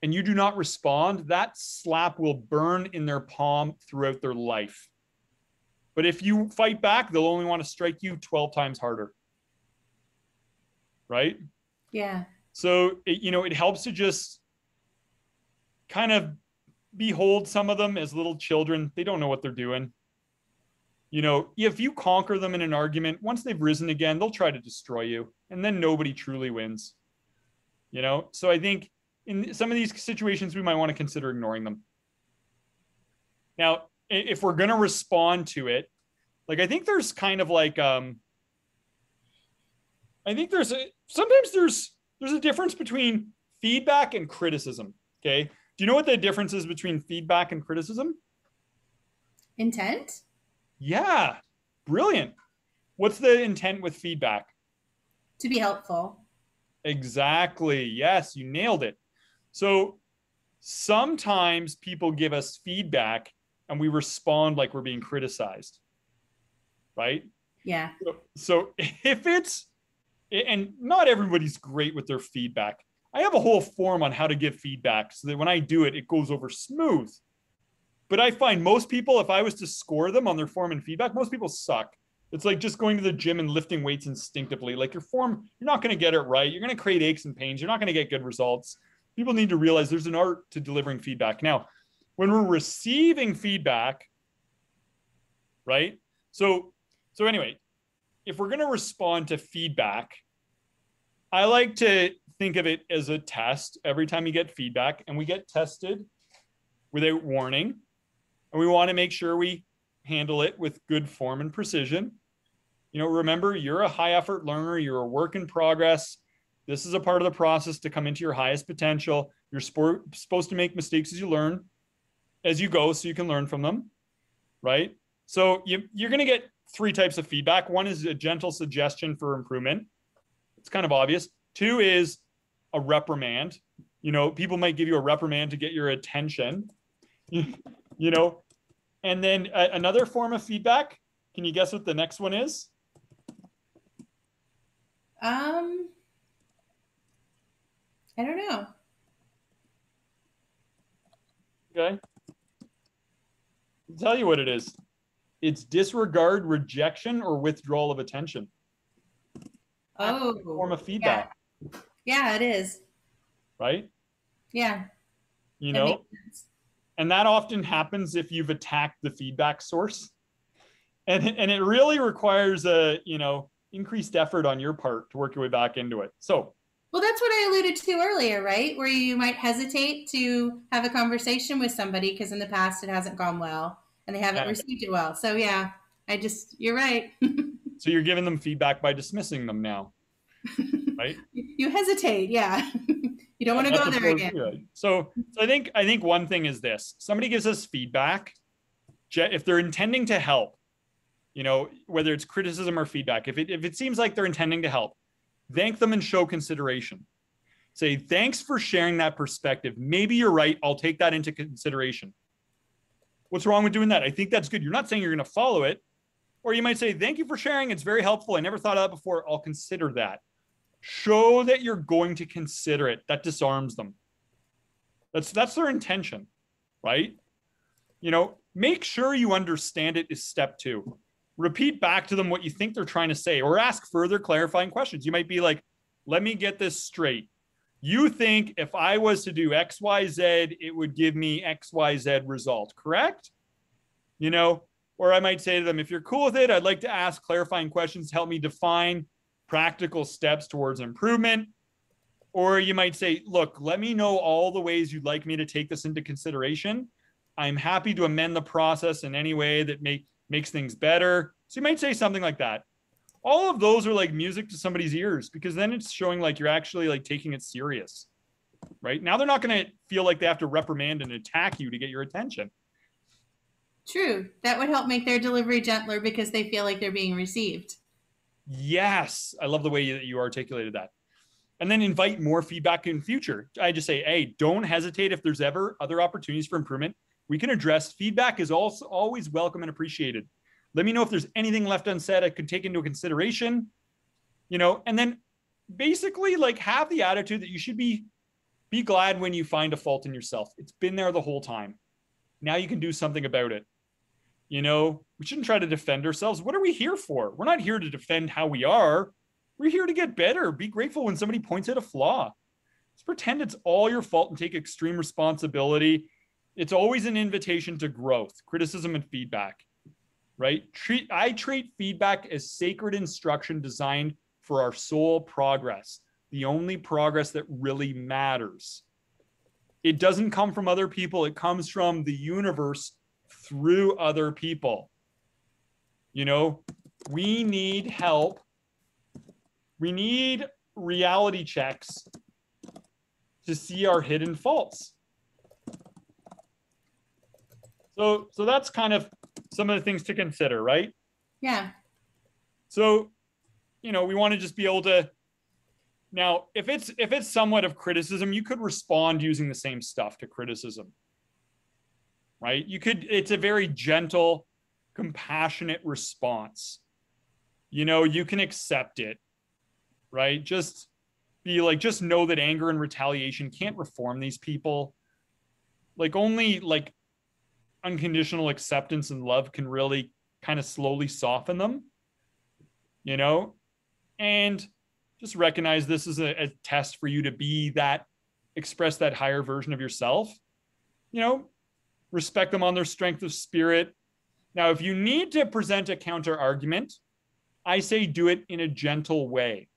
and you do not respond, that slap will burn in their palm throughout their life. But if you fight back, they'll only want to strike you 12 times harder. Right? Yeah. So, it helps to just kind of behold some of them as little children. They don't know what they're doing. If you conquer them in an argument, once they've risen again, they'll try to destroy you. And then nobody truly wins. So I think in some of these situations, we might want to consider ignoring them. Now, if we're going to respond to it, like, I think there's kind of like, I think sometimes there's a difference between feedback and criticism. Okay. Do you know what the difference is between feedback and criticism? Intent? Yeah. Brilliant. What's the intent with feedback? To be helpful. Exactly. Yes, you nailed it. So sometimes people give us feedback and we respond like we're being criticized. Right? Yeah. So if and not everybody's great with their feedback. I have a whole form on how to give feedback so that when I do it, it goes over smooth. But I find most people, if I was to score them on their form and feedback, most people suck. It's like just going to the gym and lifting weights instinctively. Like your form, you're not going to get it right. You're going to create aches and pains. You're not going to get good results. People need to realize there's an art to delivering feedback. Now, when we're receiving feedback, right? So anyway, if we're going to respond to feedback, I like to think of it as a test every time you get feedback, and we get tested without warning. And we want to make sure we handle it with good form and precision. Remember, you're a high effort learner. You're a work in progress. This is a part of the process to come into your highest potential. You're supposed to make mistakes as you go, so you can learn from them, right? So you're going to get 3 types of feedback. 1 is a gentle suggestion for improvement. It's kind of obvious. 2 is a reprimand. People might give you a reprimand to get your attention. And then another form of feedback. Can you guess what the next one is? I don't know. Okay. I'll tell you what it is. It's disregard, rejection, or withdrawal of attention. Oh. That's a form of feedback. Yeah, it is. Right? Yeah. And that often happens if you've attacked the feedback source. And it really requires increased effort on your part to work your way back into it. So, well, that's what I alluded to earlier, right? Where you might hesitate to have a conversation with somebody because in the past it hasn't gone well and they haven't received it well. So yeah, you're right. So you're giving them feedback by dismissing them now, right? You hesitate, yeah. You don't want to go there again. Right? So I think one thing is this: somebody gives us feedback, if they're intending to help, whether it's criticism or feedback, if it seems like they're intending to help, thank them and show consideration. Say, thanks for sharing that perspective. Maybe you're right. I'll take that into consideration. What's wrong with doing that? I think that's good. You're not saying you're going to follow it. Or you might say, thank you for sharing. It's very helpful. I never thought of that before. I'll consider that. Show that you're going to consider it. That disarms them. That's their intention, right? Make sure you understand it is step 2. Repeat back to them what you think they're trying to say, or ask further clarifying questions. You might be like, let me get this straight. You think if I was to do X, Y, Z, it would give me X, Y, Z result, correct? Or I might say to them, if you're cool with it, I'd like to ask clarifying questions to help me define practical steps towards improvement. Or you might say, look, let me know all the ways you'd like me to take this into consideration. I'm happy to amend the process in any way that makes things better. So you might say something like that. All of those are like music to somebody's ears, because then it's showing like you're actually like taking it serious, right? Now they're not going to feel like they have to reprimand and attack you to get your attention. True. That would help make their delivery gentler because they feel like they're being received. Yes. I love the way that you articulated that. And then invite more feedback in future. I just say, hey, don't hesitate if there's ever other opportunities for improvement. We can address. Feedback is also always welcome and appreciated. Let me know if there's anything left unsaid I could take into consideration, and then basically like have the attitude that you should be glad when you find a fault in yourself. It's been there the whole time. Now you can do something about it. We shouldn't try to defend ourselves. What are we here for? We're not here to defend how we are. We're here to get better. Be grateful when somebody points out a flaw. Just pretend it's all your fault and take extreme responsibility. It's always an invitation to growth, criticism, and feedback, right? I treat feedback as sacred instruction designed for our soul progress, the only progress that really matters. It doesn't come from other people. It comes from the universe through other people. We need help. We need reality checks to see our hidden faults. So that's kind of some of the things to consider, right? Yeah. So, we want to just be able to, now, if it's somewhat of criticism, you could respond using the same stuff to criticism, right? It's a very gentle, compassionate response. You can accept it, right? Just be like, just know that anger and retaliation can't reform these people. Like only like unconditional acceptance and love can really kind of slowly soften them, and just recognize this is a test for you to express that higher version of yourself, respect them on their strength of spirit. Now, if you need to present a counter argument, I say do it in a gentle way,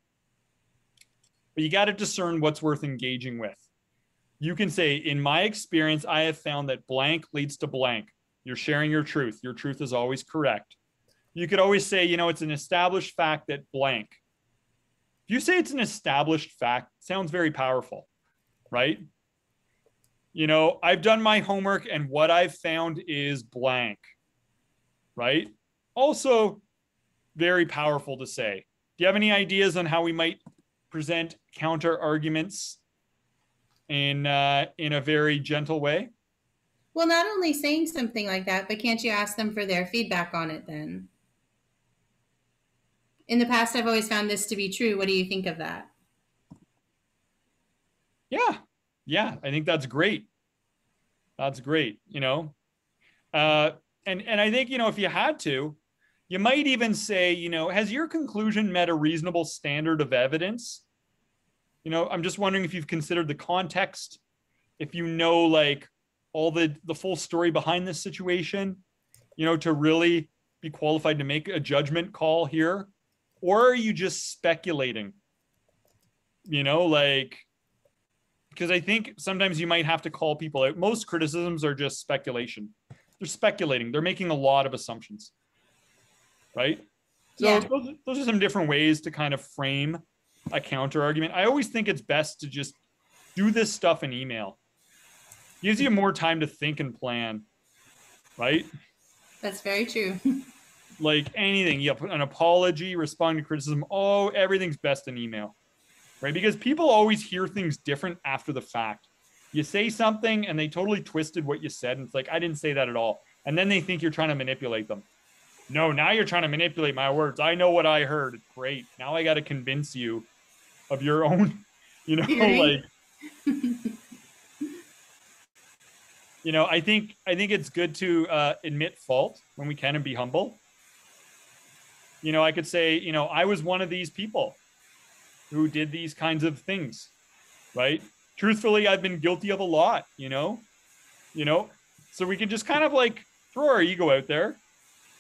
but you got to discern what's worth engaging with. You can say, in my experience, I have found that blank leads to blank. You're sharing your truth. Your truth is always correct. You could always say, it's an established fact that blank. If you say it's an established fact, it sounds very powerful, right? I've done my homework and what I've found is blank, right? Also very powerful to say. Do you have any ideas on how we might present counter arguments in a very gentle way? Well, not only saying something like that, but can't you ask them for their feedback on it then? In the past, I've always found this to be true. What do you think of that? Yeah, I think that's great. That's great, and I think, if you had to, you might even say, has your conclusion met a reasonable standard of evidence? I'm just wondering if you've considered the context, if like all the full story behind this situation, to really be qualified to make a judgment call here, or are you just speculating? Because I think sometimes you might have to call people out. Most criticisms are just speculation. They're speculating. They're making a lot of assumptions, right? So those are some different ways to kind of frame a counter argument. I always think it's best to just do this stuff in email. Gives you more time to think and plan, right? That's very true. Like anything, you have an apology, responding to criticism. Oh, everything's best in email, right? Because people always hear things different after the fact. You say something and they totally twisted what you said. And it's like, I didn't say that at all. And then they think you're trying to manipulate them. No, now you're trying to manipulate my words. I know what I heard. Great. Now I got to convince you of your own, like, I think it's good to admit fault when we can and be humble. I could say, I was one of these people who did these kinds of things, right? Truthfully, I've been guilty of a lot, so we can just kind of like throw our ego out there.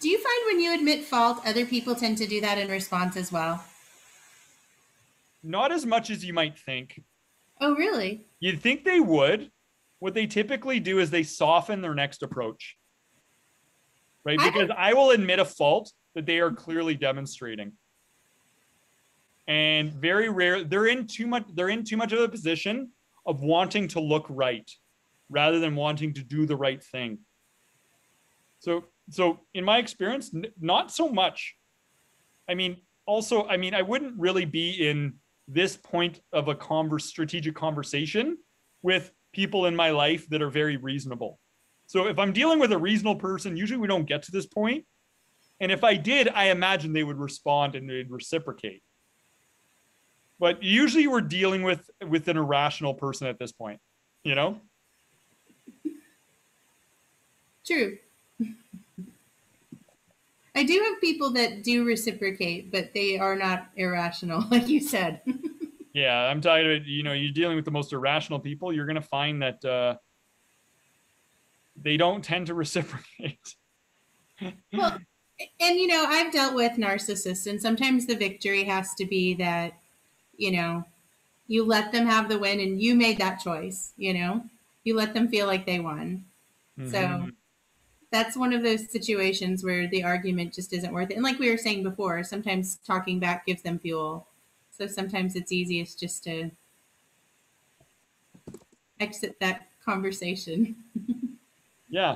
Do you find when you admit fault, other people tend to do that in response as well? Not as much as you might think. Oh, really? You'd think they would. What they typically do is they soften their next approach, right? Because I will admit a fault that they are clearly demonstrating. And very rare, they're in too much of a position of wanting to look right rather than wanting to do the right thing. So in my experience, not so much. I wouldn't really be in this point of a strategic conversation with people in my life that are very reasonable. So if I'm dealing with a reasonable person, usually we don't get to this point. And if I did, I imagine they would respond and they'd reciprocate. But usually we're dealing with an irrational person at this point, True. I do have people that do reciprocate, but they are not irrational, like you said. Yeah, I'm tired of it. You're dealing with the most irrational people. You're going to find that they don't tend to reciprocate. Well, and I've dealt with narcissists, and sometimes the victory has to be that, you let them have the win and you made that choice, you let them feel like they won. Mm-hmm. So that's one of those situations where the argument just isn't worth it. And like we were saying before, sometimes talking back gives them fuel. So sometimes it's easiest just to exit that conversation. Yeah.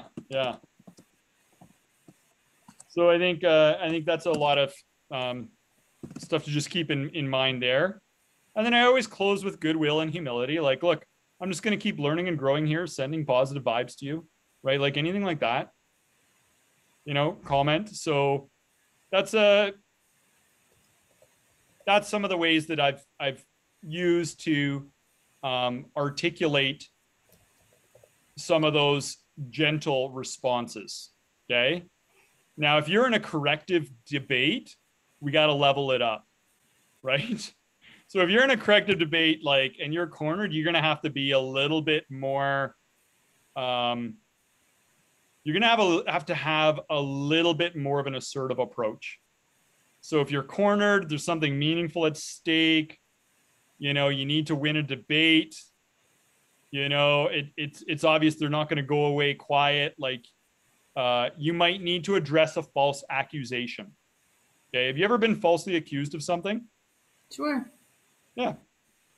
So I think that's a lot of stuff to just keep in mind there. And then I always close with goodwill and humility. Like, look, I'm just going to keep learning and growing here, sending positive vibes to you, right? Like anything like that, comment. So that's some of the ways that I've used to articulate some of those gentle responses. Okay. Now, if you're in a corrective debate, we got to level it up, right? So if you're in a corrective debate, and you're cornered, you're going to have to be a little bit more, you're going to have to have a little bit more of an assertive approach. So if you're cornered, there's something meaningful at stake, you need to win a debate, it's obvious they're not going to go away quiet. You might need to address a false accusation. Okay. Have you ever been falsely accused of something? Sure. Yeah.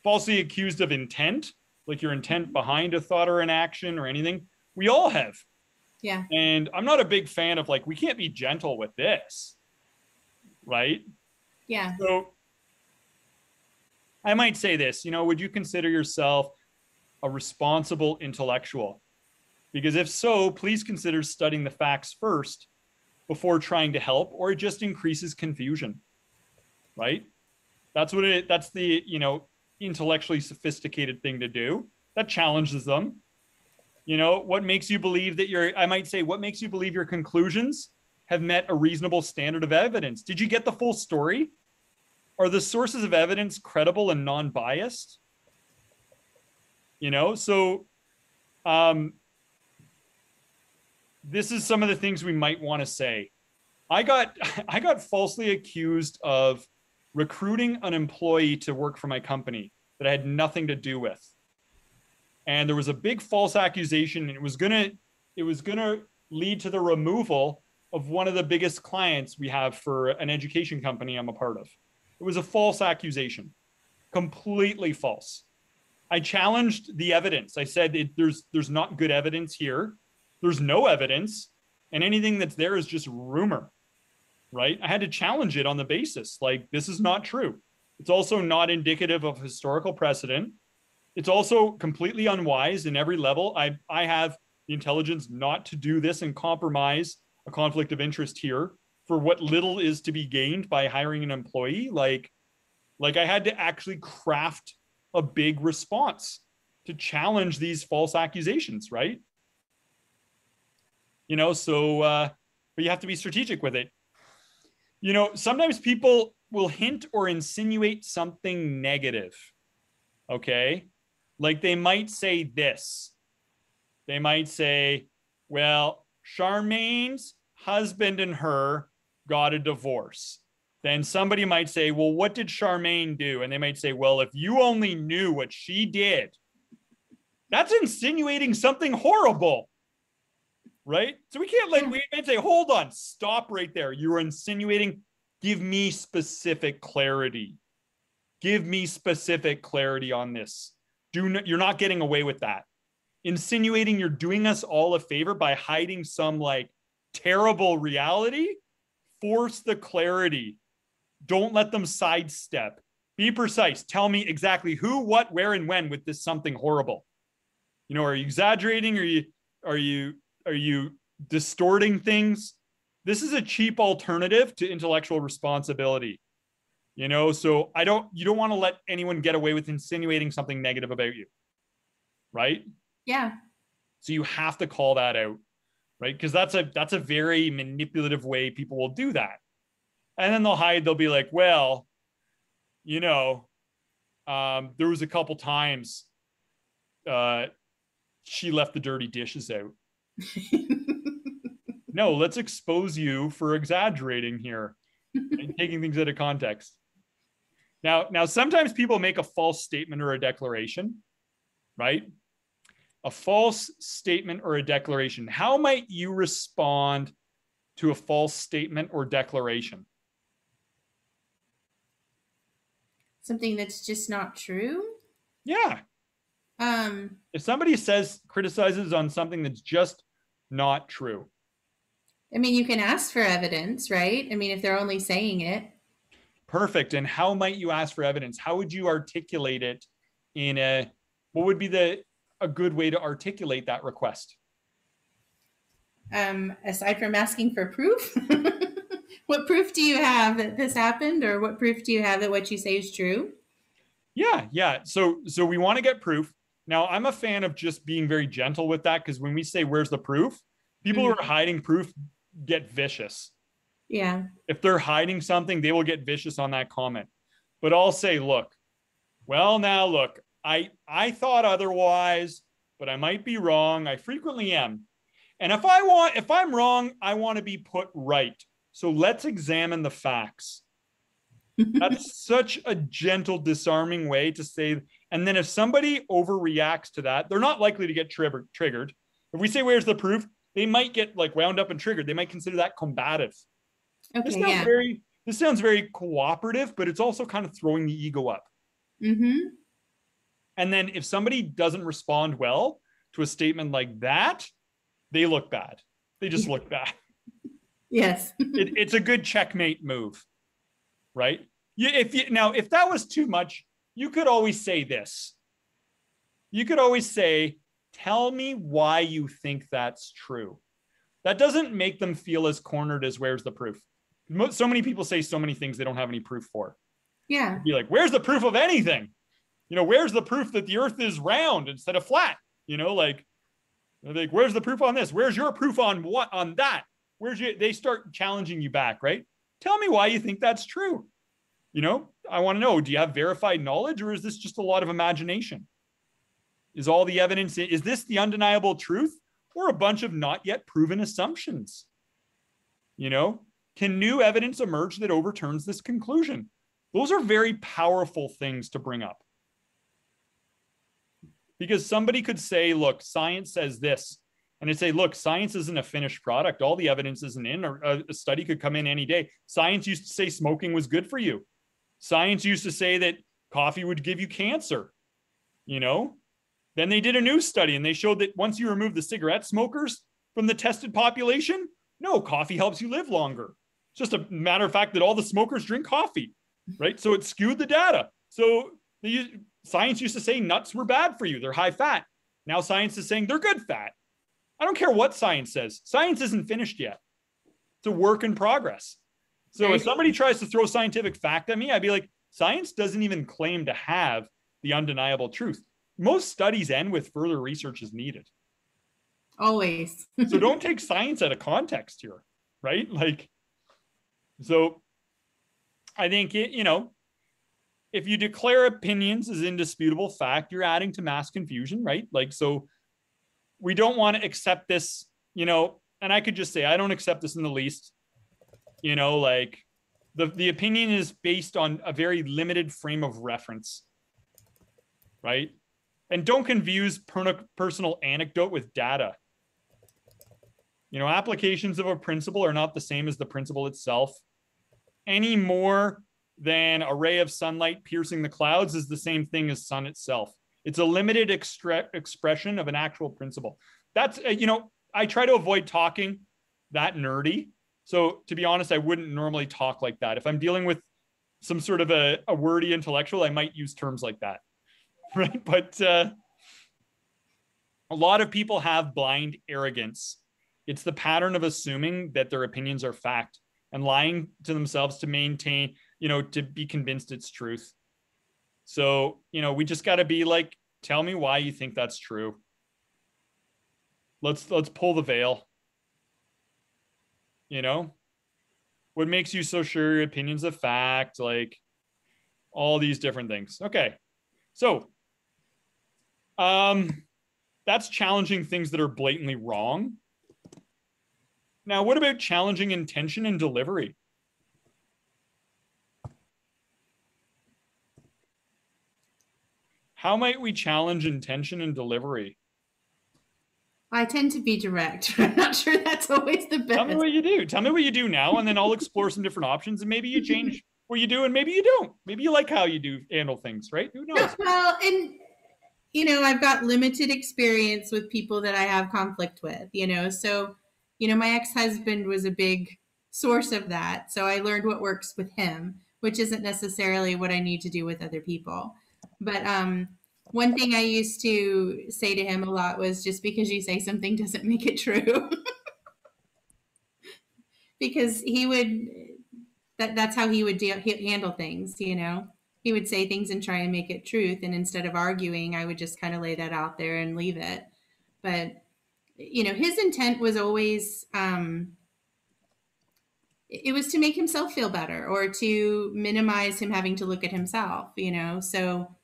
Falsely accused of intent, like your intent behind a thought or an action or anything. We all have. Yeah. And I'm not a big fan of we can't be gentle with this. Right? Yeah. So I might say this, would you consider yourself a responsible intellectual? Because if so, please consider studying the facts first before trying to help, or it just increases confusion. Right? That's the, intellectually sophisticated thing to do. That challenges them. What makes you believe that what makes you believe your conclusions have met a reasonable standard of evidence? Did you get the full story? Are the sources of evidence credible and non-biased? So this is some of the things we might want to say. I got falsely accused of recruiting an employee to work for my company that I had nothing to do with. And there was a big false accusation, and it was gonna lead to the removal of one of the biggest clients we have for an education company I'm a part of. It was a false accusation, completely false. I challenged the evidence. I said, there's not good evidence here. There's no evidence. And anything that's there is just rumor, right? I had to challenge it on the basis, like, this is not true. It's also not indicative of historical precedent. It's also completely unwise in every level. I have the intelligence not to do this and compromise a conflict of interest here for what little is to be gained by hiring an employee. Like I had to actually craft a big response to challenge these false accusations, right? But you have to be strategic with it. Sometimes people will hint or insinuate something negative. Okay. Like they might say this. They might say, well, Charmaine's husband and her got a divorce. Then somebody might say, well, what did Charmaine do? And they might say, well, if you only knew what she did, that's insinuating something horrible, right? So we can't say, hold on, stop right there. You're insinuating, give me specific clarity. Give me specific clarity on this. You're not getting away with that. Insinuating you're doing us all a favor by hiding some like terrible reality. Force the clarity. Don't let them sidestep. Be precise. Tell me exactly who, what, where, and when with this something horrible. Are you exaggerating? Are you distorting things? This is a cheap alternative to intellectual responsibility. So you don't want to let anyone get away with insinuating something negative about you. Right? Yeah. So you have to call that out, right? Because that's a very manipulative way people will do that. And then they'll be like, well, there was a couple times she left the dirty dishes out. No, let's expose you for exaggerating here and taking things out of context. Now, sometimes people make a false statement or a declaration, right? A false statement or a declaration. How might you respond to a false statement or declaration? Something that's just not true? Yeah. If somebody criticizes on something that's just not true. I mean, you can ask for evidence, right? I mean, if they're only saying it. Perfect. And how might you ask for evidence? How would you articulate it what would be a good way to articulate that request? Aside from asking for proof, what proof do you have that this happened, or what proof do you have that what you say is true? Yeah. So we want to get proof. Now, I'm a fan of just being very gentle with that, because when we say, where's the proof? People who are hiding proof get vicious. Yeah. If they're hiding something, they will get vicious on that comment. But I'll say, look, I thought otherwise, but I might be wrong. I frequently am. And if I'm wrong, I want to be put right. So let's examine the facts. That's such a gentle, disarming way to say. And then if somebody overreacts to that, they're not likely to get triggered. If we say, where's the proof? They might get like wound up and triggered. They might consider that combative. Okay, this sounds very cooperative, but it's also kind of throwing the ego up. Mm-hmm. And then if somebody doesn't respond well to a statement like that, they look bad. They just look bad. Yes. It's a good checkmate move, right? If that was too much, you could always say this. You could always say, tell me why you think that's true. That doesn't make them feel as cornered as where's the proof. So many people say so many things they don't have any proof for. Yeah. Be like, where's the proof of anything? Where's the proof that the earth is round instead of flat? Like, where's the proof on this? Where's your proof on what? On that? They start challenging you back, right? Tell me why you think that's true. I want to know, do you have verified knowledge, or is this just a lot of imagination? Is all the evidence, is this the undeniable truth, or a bunch of not yet proven assumptions? Can new evidence emerge that overturns this conclusion? Those are very powerful things to bring up. Because somebody could say, look, science says this. and I'd say, look, science isn't a finished product. All the evidence isn't in, or a study could come in any day. Science used to say smoking was good for you. Science used to say that coffee would give you cancer, you know? Then they did a new study and they showed that once you remove the cigarette smokers from the tested population, no, coffee helps you live longer. It's just a matter of fact that all the smokers drink coffee, right? So it skewed the data. So science used to say nuts were bad for you. They're high fat. Now science is saying they're good fat. I don't care what science says. Science isn't finished yet. It's a work in progress. So if somebody tries to throw scientific fact at me, I'd be like, science doesn't even claim to have the undeniable truth. Most studies end with further research is needed. Always. So don't take science out of context here, right? Like, so I think, if you declare opinions as indisputable fact, you're adding to mass confusion, right? Like, so we don't want to accept this, and I could just say, I don't accept this in the least. Like the opinion is based on a very limited frame of reference, right? And don't confuse personal anecdote with data. Applications of a principle are not the same as the principle itself. Any more than a ray of sunlight piercing the clouds is the same thing as sun itself. It's a limited expression of an actual principle. That's, I try to avoid talking that nerdy. So to be honest, I wouldn't normally talk like that. If I'm dealing with some sort of a wordy intellectual, I might use terms like that, right? But a lot of people have blind arrogance. It's the pattern of assuming that their opinions are fact and lying to themselves to maintain, to be convinced it's truth. So, we just got to be like, tell me why you think that's true. Let's pull the veil. What makes you so sure your opinion's a fact? Like all these different things. Okay. So, that's challenging things that are blatantly wrong. Now, what about challenging intention and delivery? How might we challenge intention and delivery? I tend to be direct. I'm not sure that's always the best. Tell me what you do. Tell me what you do now, and then I'll explore some different options, and maybe you change what you do, and maybe you don't. Maybe you like how you do handle things, right? Who knows? Well, and I've got limited experience with people that I have conflict with, so, my ex-husband was a big source of that. So I learned what works with him, which isn't necessarily what I need to do with other people. But one thing I used to say to him a lot was, just because you say something doesn't make it true. Because that's how he would handle things, He would say things and try and make it truth. And instead of arguing, I would just kind of lay that out there and leave it. But, his intent was always, it was to make himself feel better or to minimize him having to look at himself, So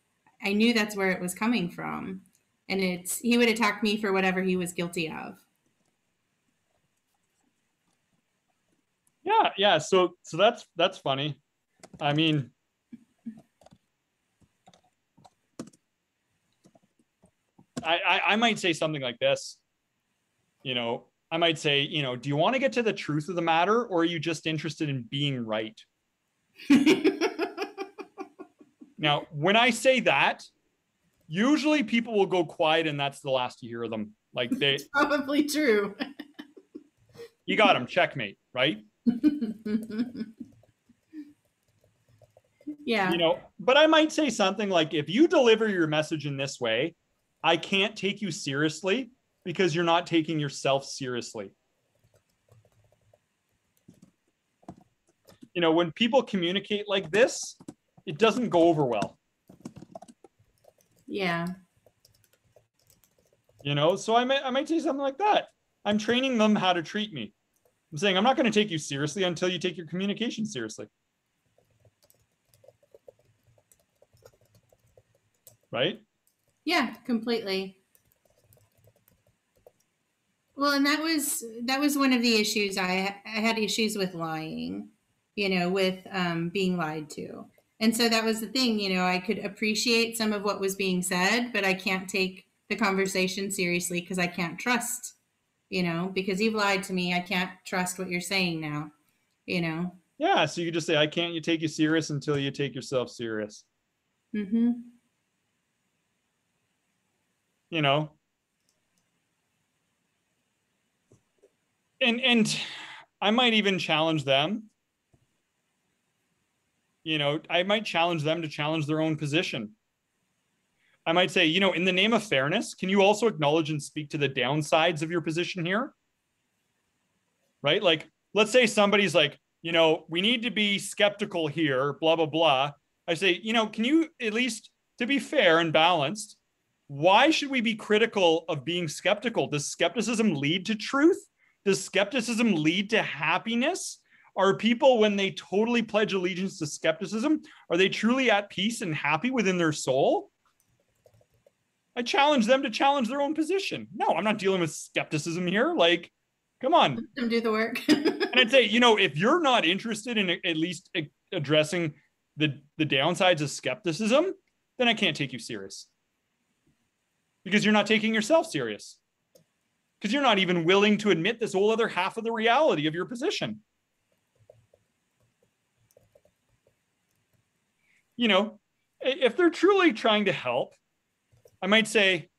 I knew that's where it was coming from. And he would attack me for whatever he was guilty of. Yeah. So that's funny. I mean, I might say something like this. I might say, do you want to get to the truth of the matter, or are you just interested in being right? Now, when I say that, usually people will go quiet, and that's the last you hear of them. Like it's probably true. You got them, checkmate, right? Yeah. But I might say something like, if you deliver your message in this way, I can't take you seriously because you're not taking yourself seriously. When people communicate like this, it doesn't go over well. Yeah. So I might say something like that. I'm training them how to treat me. I'm saying, I'm not going to take you seriously until you take your communication seriously. Right? Yeah, completely. Well, and that was one of the issues. I had issues with lying, with being lied to. And so that was the thing, I could appreciate some of what was being said, but I can't take the conversation seriously because I can't trust because you've lied to me. I can't trust what you're saying now, Yeah. So you could just say, I can't take you serious until you take yourself serious. Mm-hmm. And I might even challenge them. I might challenge them to challenge their own position. I might say, in the name of fairness, can you also acknowledge and speak to the downsides of your position here? Right? Like, let's say somebody's like, we need to be skeptical here, blah, blah, blah. I say, can you at least, to be fair and balanced, why should we be critical of being skeptical? Does skepticism lead to truth? Does skepticism lead to happiness? Are people, when they totally pledge allegiance to skepticism, are they truly at peace and happy within their soul? I challenge them to challenge their own position. No, I'm not dealing with skepticism here. Like, come on. Let them do the work. And I'd say, if you're not interested in at least addressing the downsides of skepticism, then I can't take you serious. Because you're not taking yourself serious. Because you're not even willing to admit this whole other half of the reality of your position. If they're truly trying to help, I might say,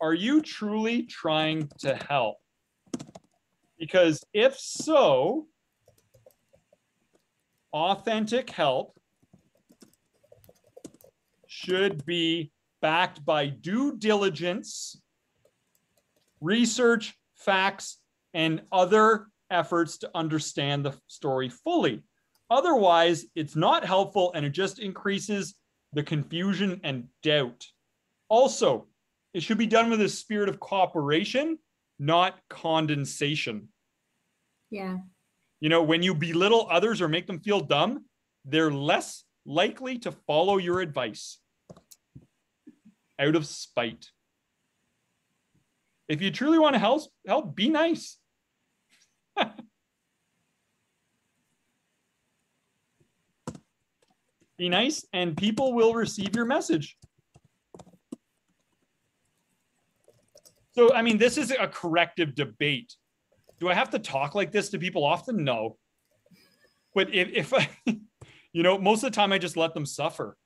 are you truly trying to help? Because if so, authentic help should be backed by due diligence, research, facts, and other efforts to understand the story fully. Otherwise, it's not helpful and it just increases the confusion and doubt. Also, it should be done with a spirit of cooperation, not condensation. Yeah. When you belittle others or make them feel dumb, they're less likely to follow your advice out of spite. If you truly want to help, be nice. Be nice, and people will receive your message. So, I mean, this is a corrective debate. Do I have to talk like this to people often? No. But if I, most of the time I just let them suffer,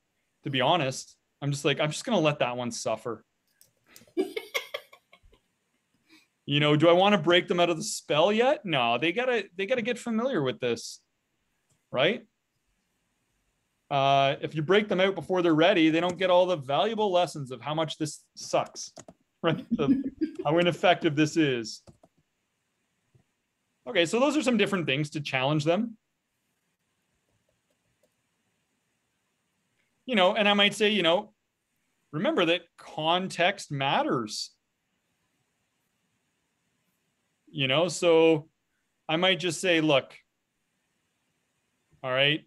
to be honest. I'm just going to let that one suffer. Do I want to break them out of the spell yet? No, they gotta get familiar with this, right? If you break them out before they're ready, they don't get all the valuable lessons of how much this sucks, right? Of how ineffective this is. Okay, so those are some different things to challenge them. And I might say, remember that context matters. So I might just say, look, all right,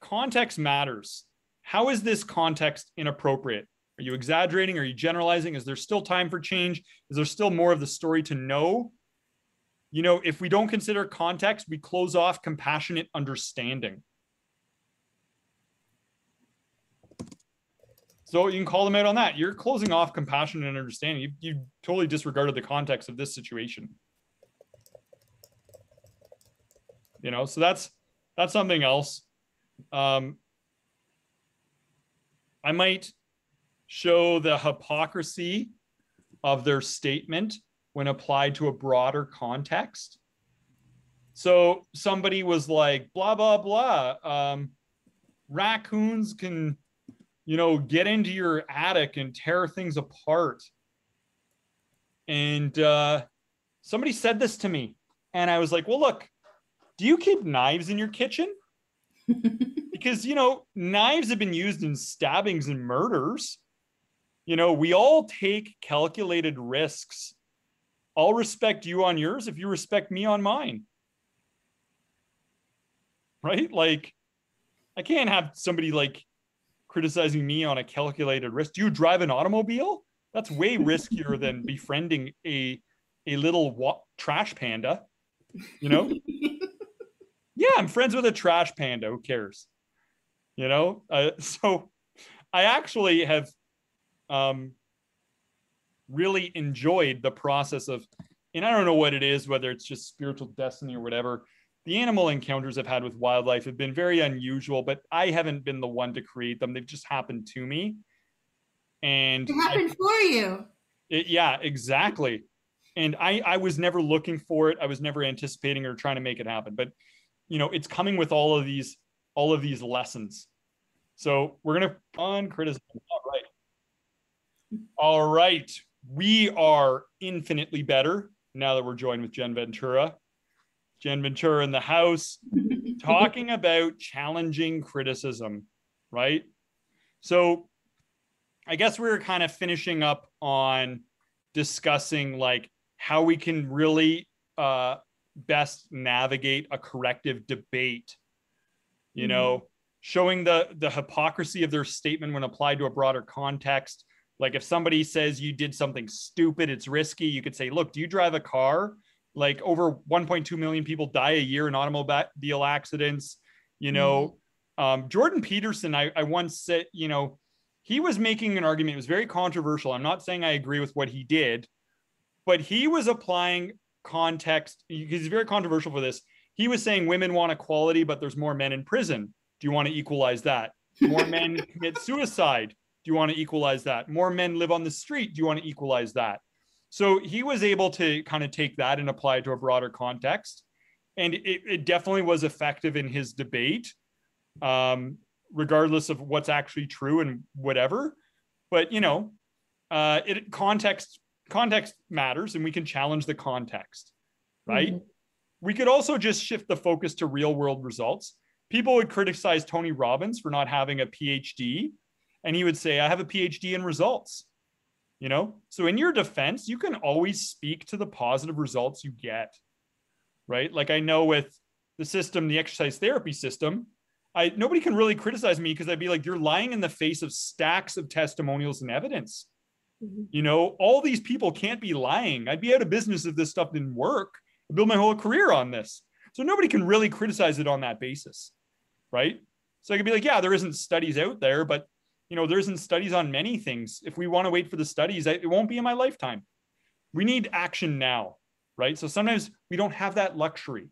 context matters. How is this context inappropriate? Are you exaggerating? Are you generalizing? Is there still time for change? Is there still more of the story to know? If we don't consider context, we close off compassionate understanding. So you can call them out on that. You're closing off compassion and understanding. You totally disregarded the context of this situation. So that's something else. I might show the hypocrisy of their statement when applied to a broader context. So somebody was like, blah, blah, blah. Raccoons can get into your attic and tear things apart. And somebody said this to me. And I was like, well, look, do you keep knives in your kitchen? Because, knives have been used in stabbings and murders. We all take calculated risks. I'll respect you on yours if you respect me on mine. Right? Like, I can't have somebody criticizing me on a calculated risk. Do you drive an automobile? That's way riskier than befriending a little trash panda. Yeah, I'm friends with a trash panda. Who cares? So I actually have really enjoyed the process of, and I don't know what it is, whether it's just spiritual destiny or whatever. The animal encounters I've had with wildlife have been very unusual, but I haven't been the one to create them. They've just happened to me. And it happened for you. Yeah, exactly. And I was never looking for it. I was never anticipating or trying to make it happen. But it's coming with all of these lessons. So we're gonna on criticism. All right. All right. We are infinitely better now that we're joined with Jen Ventura. Jen Ventura in the house, talking about challenging criticism, right? So I guess we're kind of finishing up on discussing like how we can really best navigate a corrective debate, showing the hypocrisy of their statement when applied to a broader context. Like if somebody says you did something stupid, it's risky, you could say, look, do you drive a car? Like over 1.2 million people die a year in automobile accidents. Jordan Peterson, I once said, he was making an argument. It was very controversial. I'm not saying I agree with what he did, but he was applying context. He's very controversial for this. He was saying women want equality, but there's more men in prison. Do you want to equalize that? More men commit suicide. Do you want to equalize that? More men live on the street. Do you want to equalize that? So he was able to kind of take that and apply it to a broader context. And it definitely was effective in his debate, regardless of what's actually true and whatever. But, context matters, and we can challenge the context, right? Mm-hmm. We could also just shift the focus to real world results. People would criticize Tony Robbins for not having a PhD, and he would say, I have a PhD in results. So in your defense, you can always speak to the positive results you get, right? Like I know with the system, the exercise therapy system, nobody can really criticize me because I'd be like, you're lying in the face of stacks of testimonials and evidence. Mm-hmm. All these people can't be lying. I'd be out of business if this stuff didn't work. I built my whole career on this. So nobody can really criticize it on that basis, right? So I could be like, yeah, there isn't studies out there, but there isn't studies on many things. If we want to wait for the studies, it won't be in my lifetime. We need action now, right? So sometimes we don't have that luxury,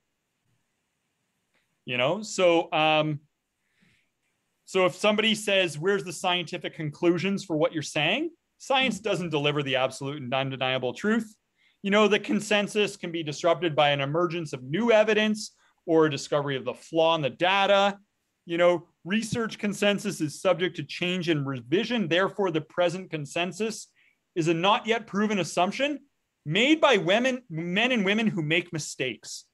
So if somebody says, where's the scientific conclusions for what you're saying? Science doesn't deliver the absolute and undeniable truth. The consensus can be disrupted by an emergence of new evidence or a discovery of the flaw in the data. Research consensus is subject to change and revision. Therefore, the present consensus is a not yet proven assumption made by men and women who make mistakes.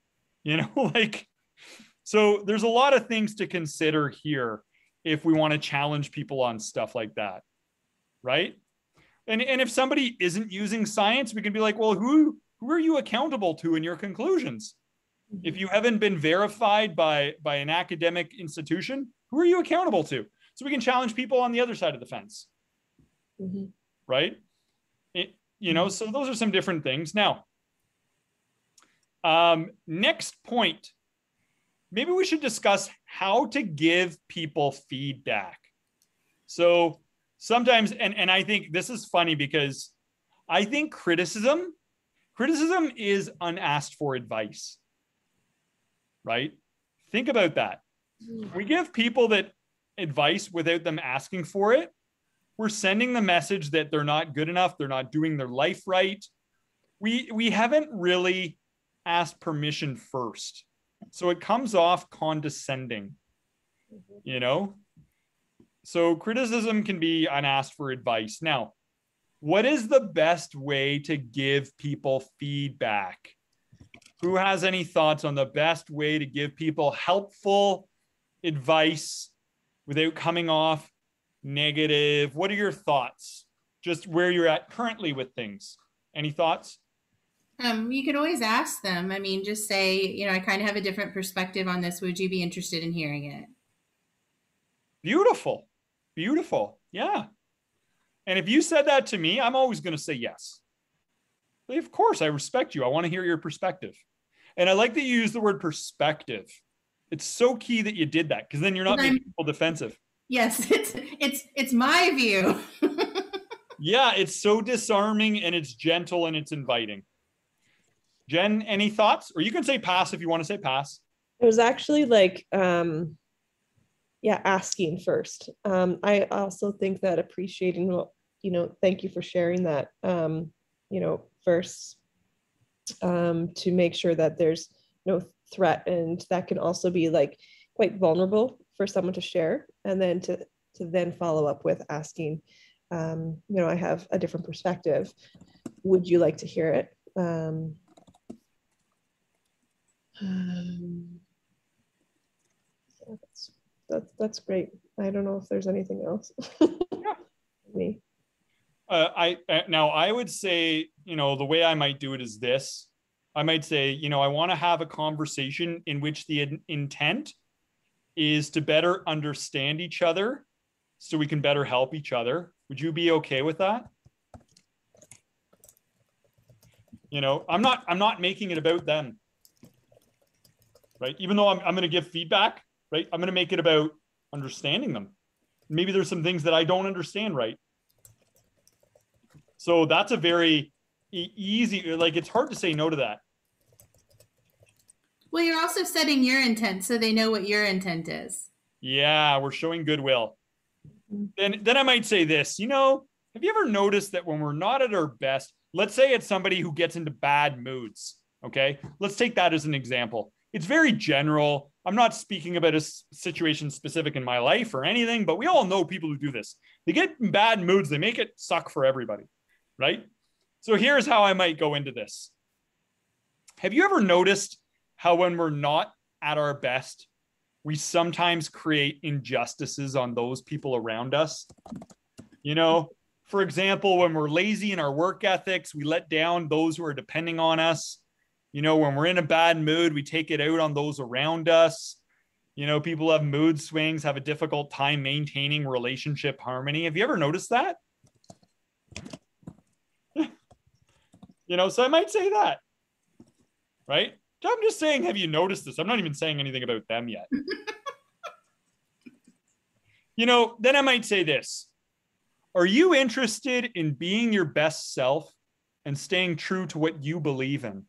So there's a lot of things to consider here if we want to challenge people on stuff like that, right? And if somebody isn't using science, we can be like, well, who are you accountable to in your conclusions? Mm-hmm. If you haven't been verified by an academic institution, who are you accountable to? So we can challenge people on the other side of the fence, mm-hmm. right? So those are some different things. Now, next point, maybe we should discuss how to give people feedback. So sometimes, and I think this is funny because I think criticism is unasked for advice, right? Think about that. We give people that advice without them asking for it. We're sending the message that they're not good enough. They're not doing their life right. We haven't really asked permission first. So it comes off condescending, So criticism can be unasked for advice. Now, what is the best way to give people feedback? Who has any thoughts on the best way to give people helpful advice without coming off negative? What are your thoughts? Just where you're at currently with things. Any thoughts? You could always ask them. I mean, just say, I kind of have a different perspective on this. Would you be interested in hearing it? Beautiful. Beautiful. Yeah. And if you said that to me, I'm always going to say yes. But of course, I respect you. I want to hear your perspective. And I like that you use the word perspective. It's so key that you did that because then you're not making people defensive. Yes, it's my view. Yeah, it's so disarming and it's gentle and it's inviting. Jen, any thoughts? Or you can say pass if you want to say pass. It was actually like, yeah, asking first. I also think that appreciating, thank you for sharing that, first, to make sure that there's no threat. And that can also be like quite vulnerable for someone to share. And then to then follow up with asking, I have a different perspective. Would you like to hear it? That's great. I don't know if there's anything else. Yeah. Me. Now I would say, the way I might do it is this. I might say, I want to have a conversation in which the intent is to better understand each other so we can better help each other. Would you be okay with that? I'm not making it about them, right? Even though I'm going to give feedback, right? I'm going to make it about understanding them. Maybe there's some things that I don't understand, right? So that's a very easy, like, it's hard to say no to that. Well, you're also setting your intent so they know what your intent is. Yeah, we're showing goodwill. Then I might say this, have you ever noticed that when we're not at our best, let's say it's somebody who gets into bad moods, okay? Let's take that as an example. It's very general. I'm not speaking about a situation specific in my life or anything, but we all know people who do this. They get in bad moods. They make it suck for everybody, right? So here's how I might go into this. Have you ever noticed how when we're not at our best, we sometimes create injustices on those people around us? For example, when we're lazy in our work ethics, we let down those who are depending on us. When we're in a bad mood, we take it out on those around us. People have mood swings, have a difficult time maintaining relationship harmony. Have you ever noticed that? So I might say that, right? I'm just saying, have you noticed this? I'm not even saying anything about them yet. Then I might say this. Are you interested in being your best self and staying true to what you believe in?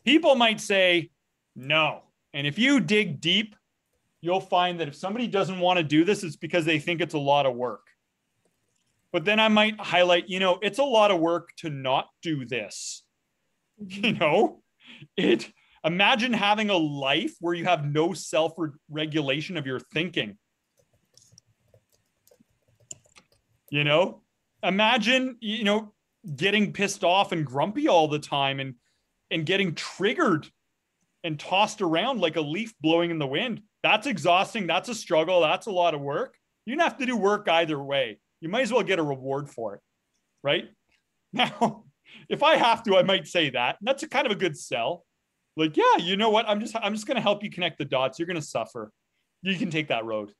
People might say no. And if you dig deep, you'll find that if somebody doesn't want to do this, it's because they think it's a lot of work. But then I might highlight, it's a lot of work to not do this. Imagine having a life where you have no self-regulation of your thinking. Imagine, getting pissed off and grumpy all the time and getting triggered and tossed around like a leaf blowing in the wind. That's exhausting. That's a struggle. That's a lot of work. You don't have to do work either way. You might as well get a reward for it, right? Now, if I have to, I might say that. That's a kind of a good sell. Like, yeah, you know what? I'm just going to help you connect the dots. You're going to suffer. You can take that road.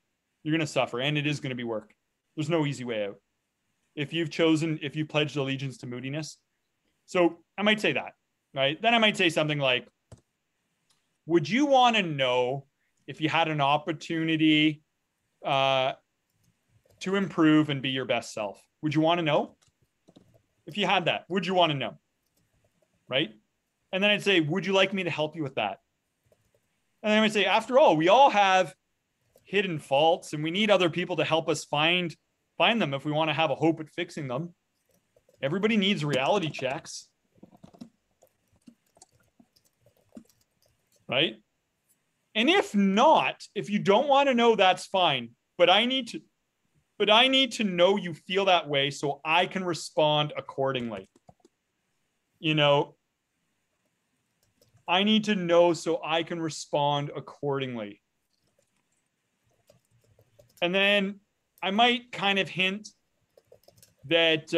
You're going to suffer, and it is going to be work. There's no easy way out. If you pledged allegiance to moodiness. So I might say that, right? Then I might say something like, would you want to know if you had an opportunity to improve and be your best self? Would you want to know? If you had that, would you want to know? Right? And then I'd say, would you like me to help you with that? And then I would say, after all, we all have hidden faults and we need other people to help us find them if we want to have a hope at fixing them. Everybody needs reality checks. Right? And if not, if you don't want to know, that's fine. But I need to know you feel that way so I can respond accordingly. I need to know so I can respond accordingly. And then I might kind of hint that,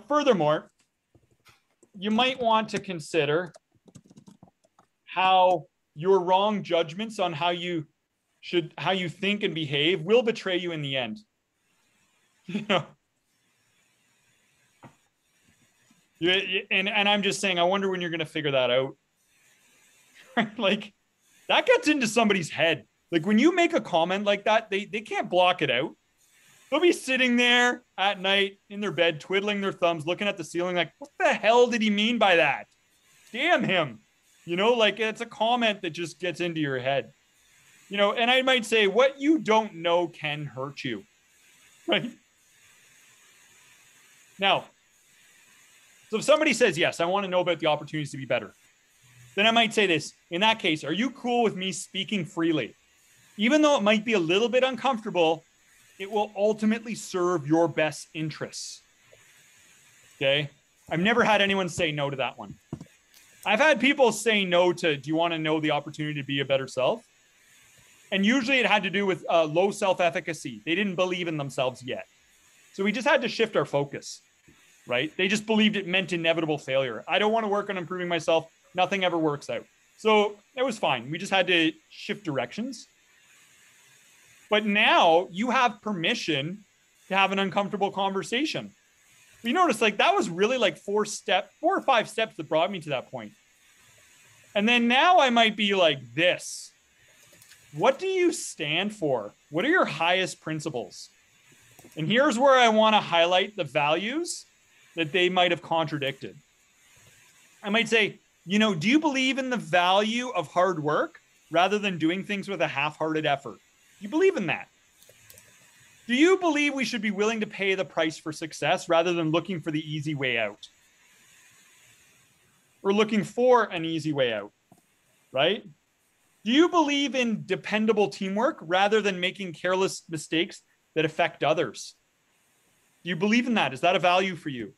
furthermore, you might want to consider how your wrong judgments on how you think and behave will betray you in the end. And I'm just saying, I wonder when you're going to figure that out. Like that gets into somebody's head. Like when you make a comment like that, they can't block it out. They'll be sitting there at night in their bed, twiddling their thumbs, looking at the ceiling like, what the hell did he mean by that? Damn him. You know, like it's a comment that just gets into your head. You know, and I might say, what you don't know can hurt you. Right? Now, so if somebody says, yes, I want to know about the opportunities to be better, then I might say this. In that case, are you cool with me speaking freely? Even though it might be a little bit uncomfortable, it will ultimately serve your best interests. Okay? I've never had anyone say no to that one. I've had people say no to, do you want to know the opportunity to be a better self? And usually it had to do with low self-efficacy. They didn't believe in themselves yet. So we just had to shift our focus, right? They just believed it meant inevitable failure. I don't want to work on improving myself. Nothing ever works out. So it was fine. We just had to shift directions. But now you have permission to have an uncomfortable conversation. You notice like that was really like 4 or 5 steps that brought me to that point. And then now I might be like this. What do you stand for? What are your highest principles? And here's where I want to highlight the values that they might have contradicted. I might say, you know, do you believe in the value of hard work rather than doing things with a half-hearted effort? Do you believe in that? Do you believe we should be willing to pay the price for success rather than looking for the easy way out? Or looking for an easy way out, right? Do you believe in dependable teamwork rather than making careless mistakes that affect others? Do you believe in that? Is that a value for you?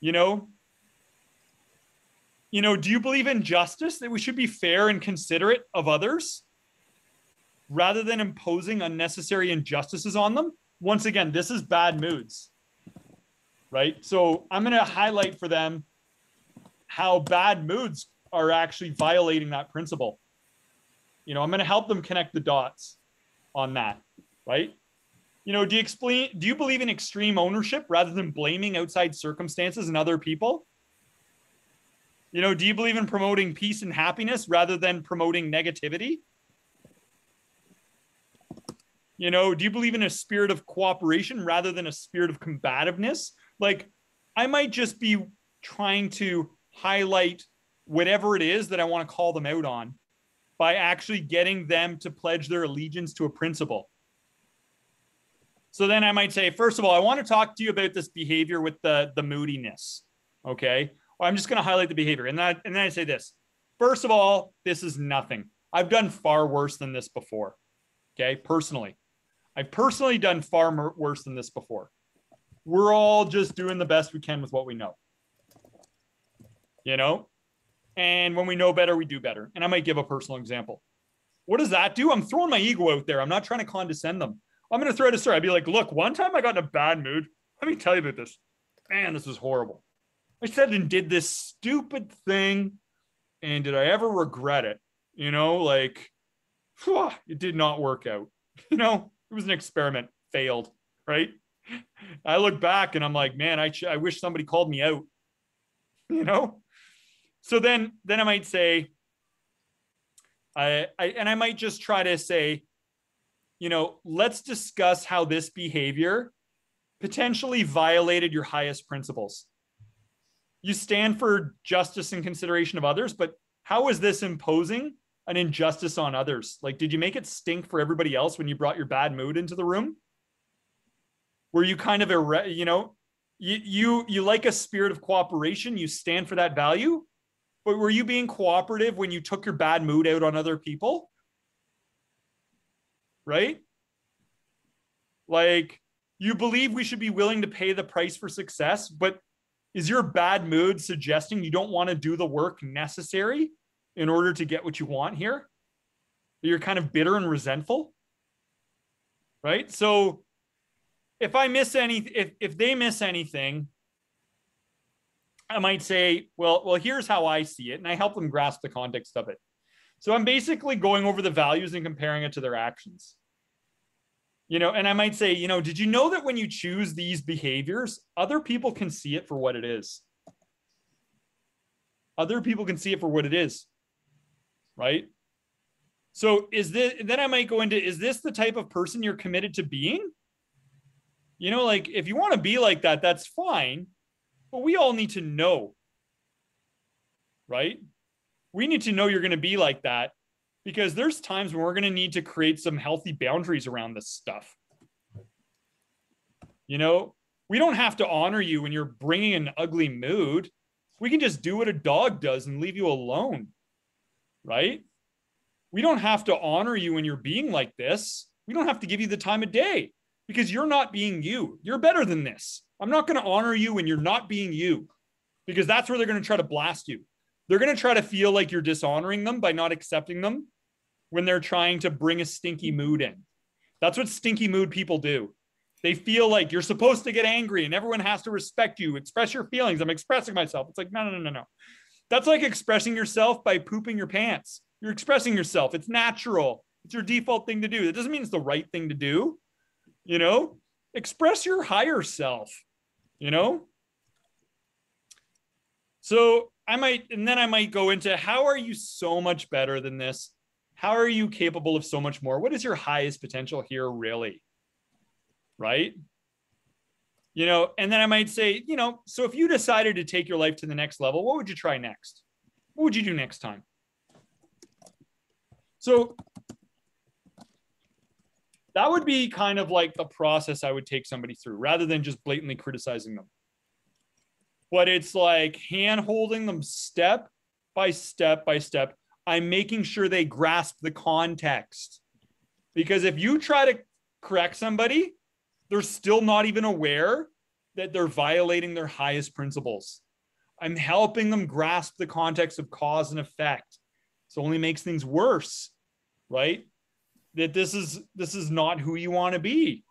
You know, do you believe in justice, that we should be fair and considerate of others rather than imposing unnecessary injustices on them? Once again, this is bad moods, right? So I'm going to highlight for them how bad moods are actually violating that principle. You know, I'm going to help them connect the dots on that, right? You know, do you believe in extreme ownership rather than blaming outside circumstances and other people? You know, do you believe in promoting peace and happiness rather than promoting negativity? You know, do you believe in a spirit of cooperation rather than a spirit of combativeness? Like, I might just be trying to highlight whatever it is that I want to call them out on by actually getting them to pledge their allegiance to a principle. So then I might say, first of all, I want to talk to you about this behavior with the moodiness. Okay. Well, I'm just going to highlight the behavior. And then I say this. First of all, this is nothing. I've done far worse than this before. Okay. Personally, I've personally done far worse than this before. We're all just doing the best we can with what we know. You know? And when we know better, we do better. And I might give a personal example. What does that do? I'm throwing my ego out there. I'm not trying to condescend them. I'm going to throw out a story. I'd be like, look, one time I got in a bad mood. Let me tell you about this. Man, this was horrible. I said and did this stupid thing. And did I ever regret it? You know, like, whew, it did not work out. You know, it was an experiment. Failed, right? I look back and I'm like, man, I wish somebody called me out. You know? So then I might say, I might just try to say, you know, let's discuss how this behavior potentially violated your highest principles. You stand for justice and consideration of others, but how is this imposing an injustice on others? Like, did you make it stink for everybody else when you brought your bad mood into the room? Were you kind of, you know, you like a spirit of cooperation, you stand for that value, but were you being cooperative when you took your bad mood out on other people? Right? Like, you believe we should be willing to pay the price for success, but is your bad mood suggesting you don't want to do the work necessary in order to get what you want here? You're kind of bitter and resentful, right? So if I miss if they miss anything, I might say, well, here's how I see it. And I help them grasp the context of it. So I'm basically going over the values and comparing it to their actions. You know, and I might say, you know, did you know that when you choose these behaviors, other people can see it for what it is? Other people can see it for what it is. right? So then I might go into, is this the type of person you're committed to being? You know, like if you want to be like that, that's fine. But we all need to know, right? We need to know you're going to be like that, because there's times when we're going to need to create some healthy boundaries around this stuff. You know, we don't have to honor you when you're bringing an ugly mood. We can just do what a dog does and leave you alone, right? We don't have to honor you when you're being like this. We don't have to give you the time of day, because you're not being you. You're better than this. I'm not going to honor you when you're not being you, because that's where they're going to try to blast you. They're going to try to feel like you're dishonoring them by not accepting them when they're trying to bring a stinky mood in. That's what stinky mood people do. They feel like you're supposed to get angry and everyone has to respect you. Express your feelings. I'm expressing myself. It's like, no. That's like expressing yourself by pooping your pants. You're expressing yourself. It's natural. It's your default thing to do. That doesn't mean it's the right thing to do. You know, express your higher self, you know? So I might go into, how are you so much better than this? How are you capable of so much more? What is your highest potential here, really? Right? You know, and then I might say, you know, so if you decided to take your life to the next level, what would you try next? What would you do next time? So that would be kind of like the process I would take somebody through, rather than just blatantly criticizing them. But it's like hand holding them step by step by step. I'm making sure they grasp the context. Because if you try to correct somebody, they're still not even aware that they're violating their highest principles. I'm helping them grasp the context of cause and effect. So it only makes things worse, right? That this is not who you want to be.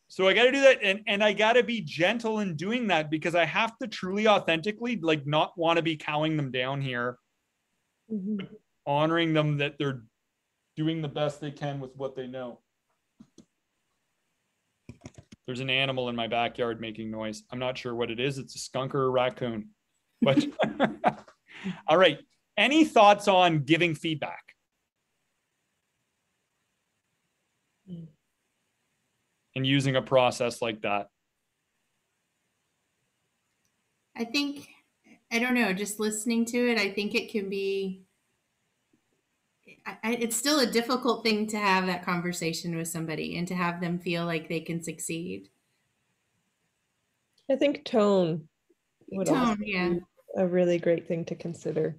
So I got to do that. And I got to be gentle in doing that, because I have to truly authentically, like, not want to be cowing them down here, honoring them that they're doing the best they can with what they know. There's an animal in my backyard making noise. I'm not sure what it is. It's a skunk or a raccoon. But all right. Any thoughts on giving feedback? And using a process like that? I think, I don't know, just listening to it, I think it can be, it's still a difficult thing to have that conversation with somebody and to have them feel like they can succeed. I think tone would also be a really great thing to consider,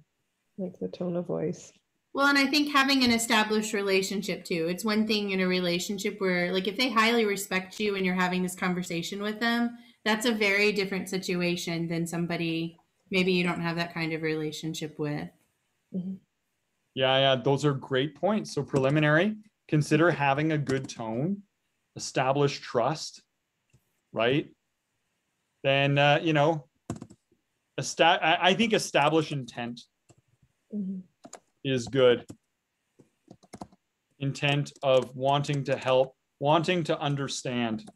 like the tone of voice. Well, and I think having an established relationship too. It's one thing in a relationship where, like, if they highly respect you and you're having this conversation with them, that's a very different situation than somebody maybe you don't have that kind of relationship with. Mm-hmm. Yeah, those are great points. So preliminary, consider having a good tone, establish trust, right? Then, you know, I think establish intent is good. Intent of wanting to help, wanting to understand.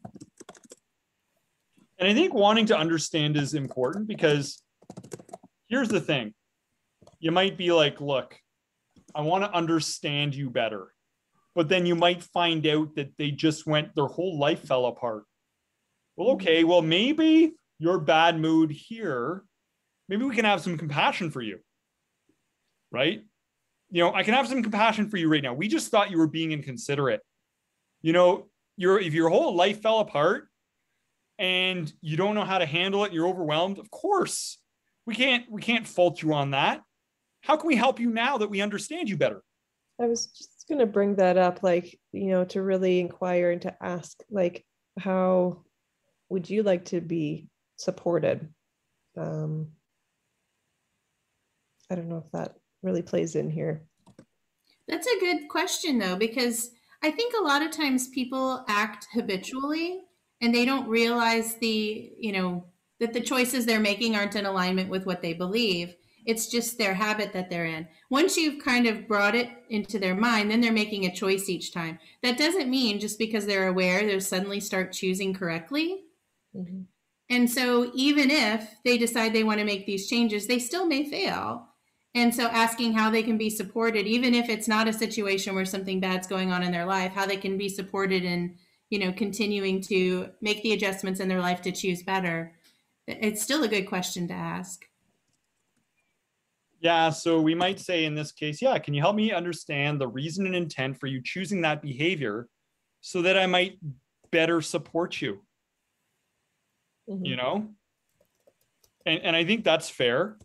And I think wanting to understand is important, because here's the thing. You might be like, look, I want to understand you better. But then you might find out that they just their whole life fell apart. Well, okay, well, maybe your bad mood here, maybe we can have some compassion for you, right? You know, I can have some compassion for you right now. We just thought you were being inconsiderate. You know, if your whole life fell apart and you don't know how to handle it, and you're overwhelmed, of course, we can't fault you on that. How can we help you now that we understand you better? I was just going to bring that up, like, you know, to really inquire and to ask, like, how would you like to be supported? I don't know if that really plays in here. That's a good question, though, because I think a lot of times people act habitually and they don't realize that the choices they're making aren't in alignment with what they believe. It's just their habit that they're in. Once you've kind of brought it into their mind, then they're making a choice each time. That doesn't mean just because they're aware, they'll suddenly start choosing correctly. Mm-hmm. And so even if they decide they want to make these changes, they still may fail. And so asking how they can be supported, even if it's not a situation where something bad's going on in their life, how they can be supported in, continuing to make the adjustments in their life to choose better. It's still a good question to ask. Yeah, so we might say in this case, yeah, can you help me understand the reason and intent for you choosing that behavior so that I might better support you? Mm-hmm. And I think that's fair.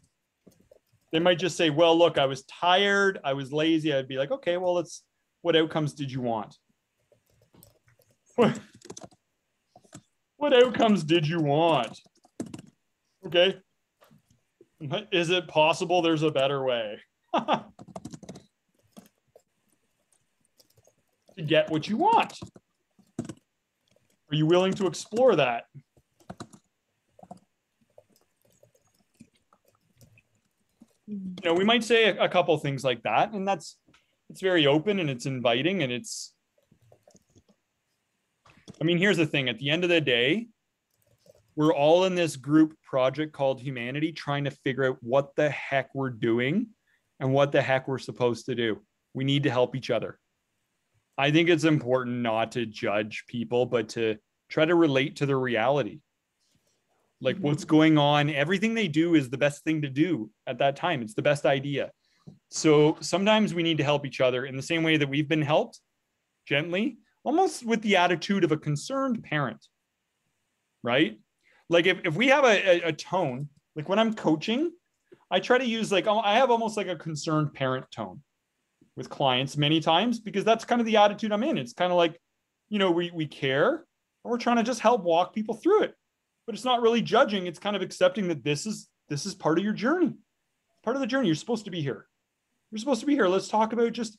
They might just say, well, look, I was tired, I was lazy. I'd be like, okay, well, what outcomes did you want? What outcomes did you want? Okay. Is it possible there's a better way to get what you want? Are you willing to explore that? We might say a couple things like that, and it's very open and it's inviting, and here's the thing. At the end of the day, we're all in this group project called humanity, trying to figure out what the heck we're doing and what the heck we're supposed to do. We need to help each other. I think it's important not to judge people, but to try to relate to their reality. Like what's going on, everything they do is the best thing to do at that time. It's the best idea. So sometimes we need to help each other in the same way that we've been helped, gently, almost with the attitude of a concerned parent, right? Like if we have a tone, like when I'm coaching, I try to use I have almost like a concerned parent tone with clients many times, because that's kind of the attitude I'm in. It's kind of like, we care and we're trying to just help walk people through it. But it's not really judging. It's kind of accepting that this is part of your journey, part of the journey. You're supposed to be here. You're supposed to be here. Let's talk about just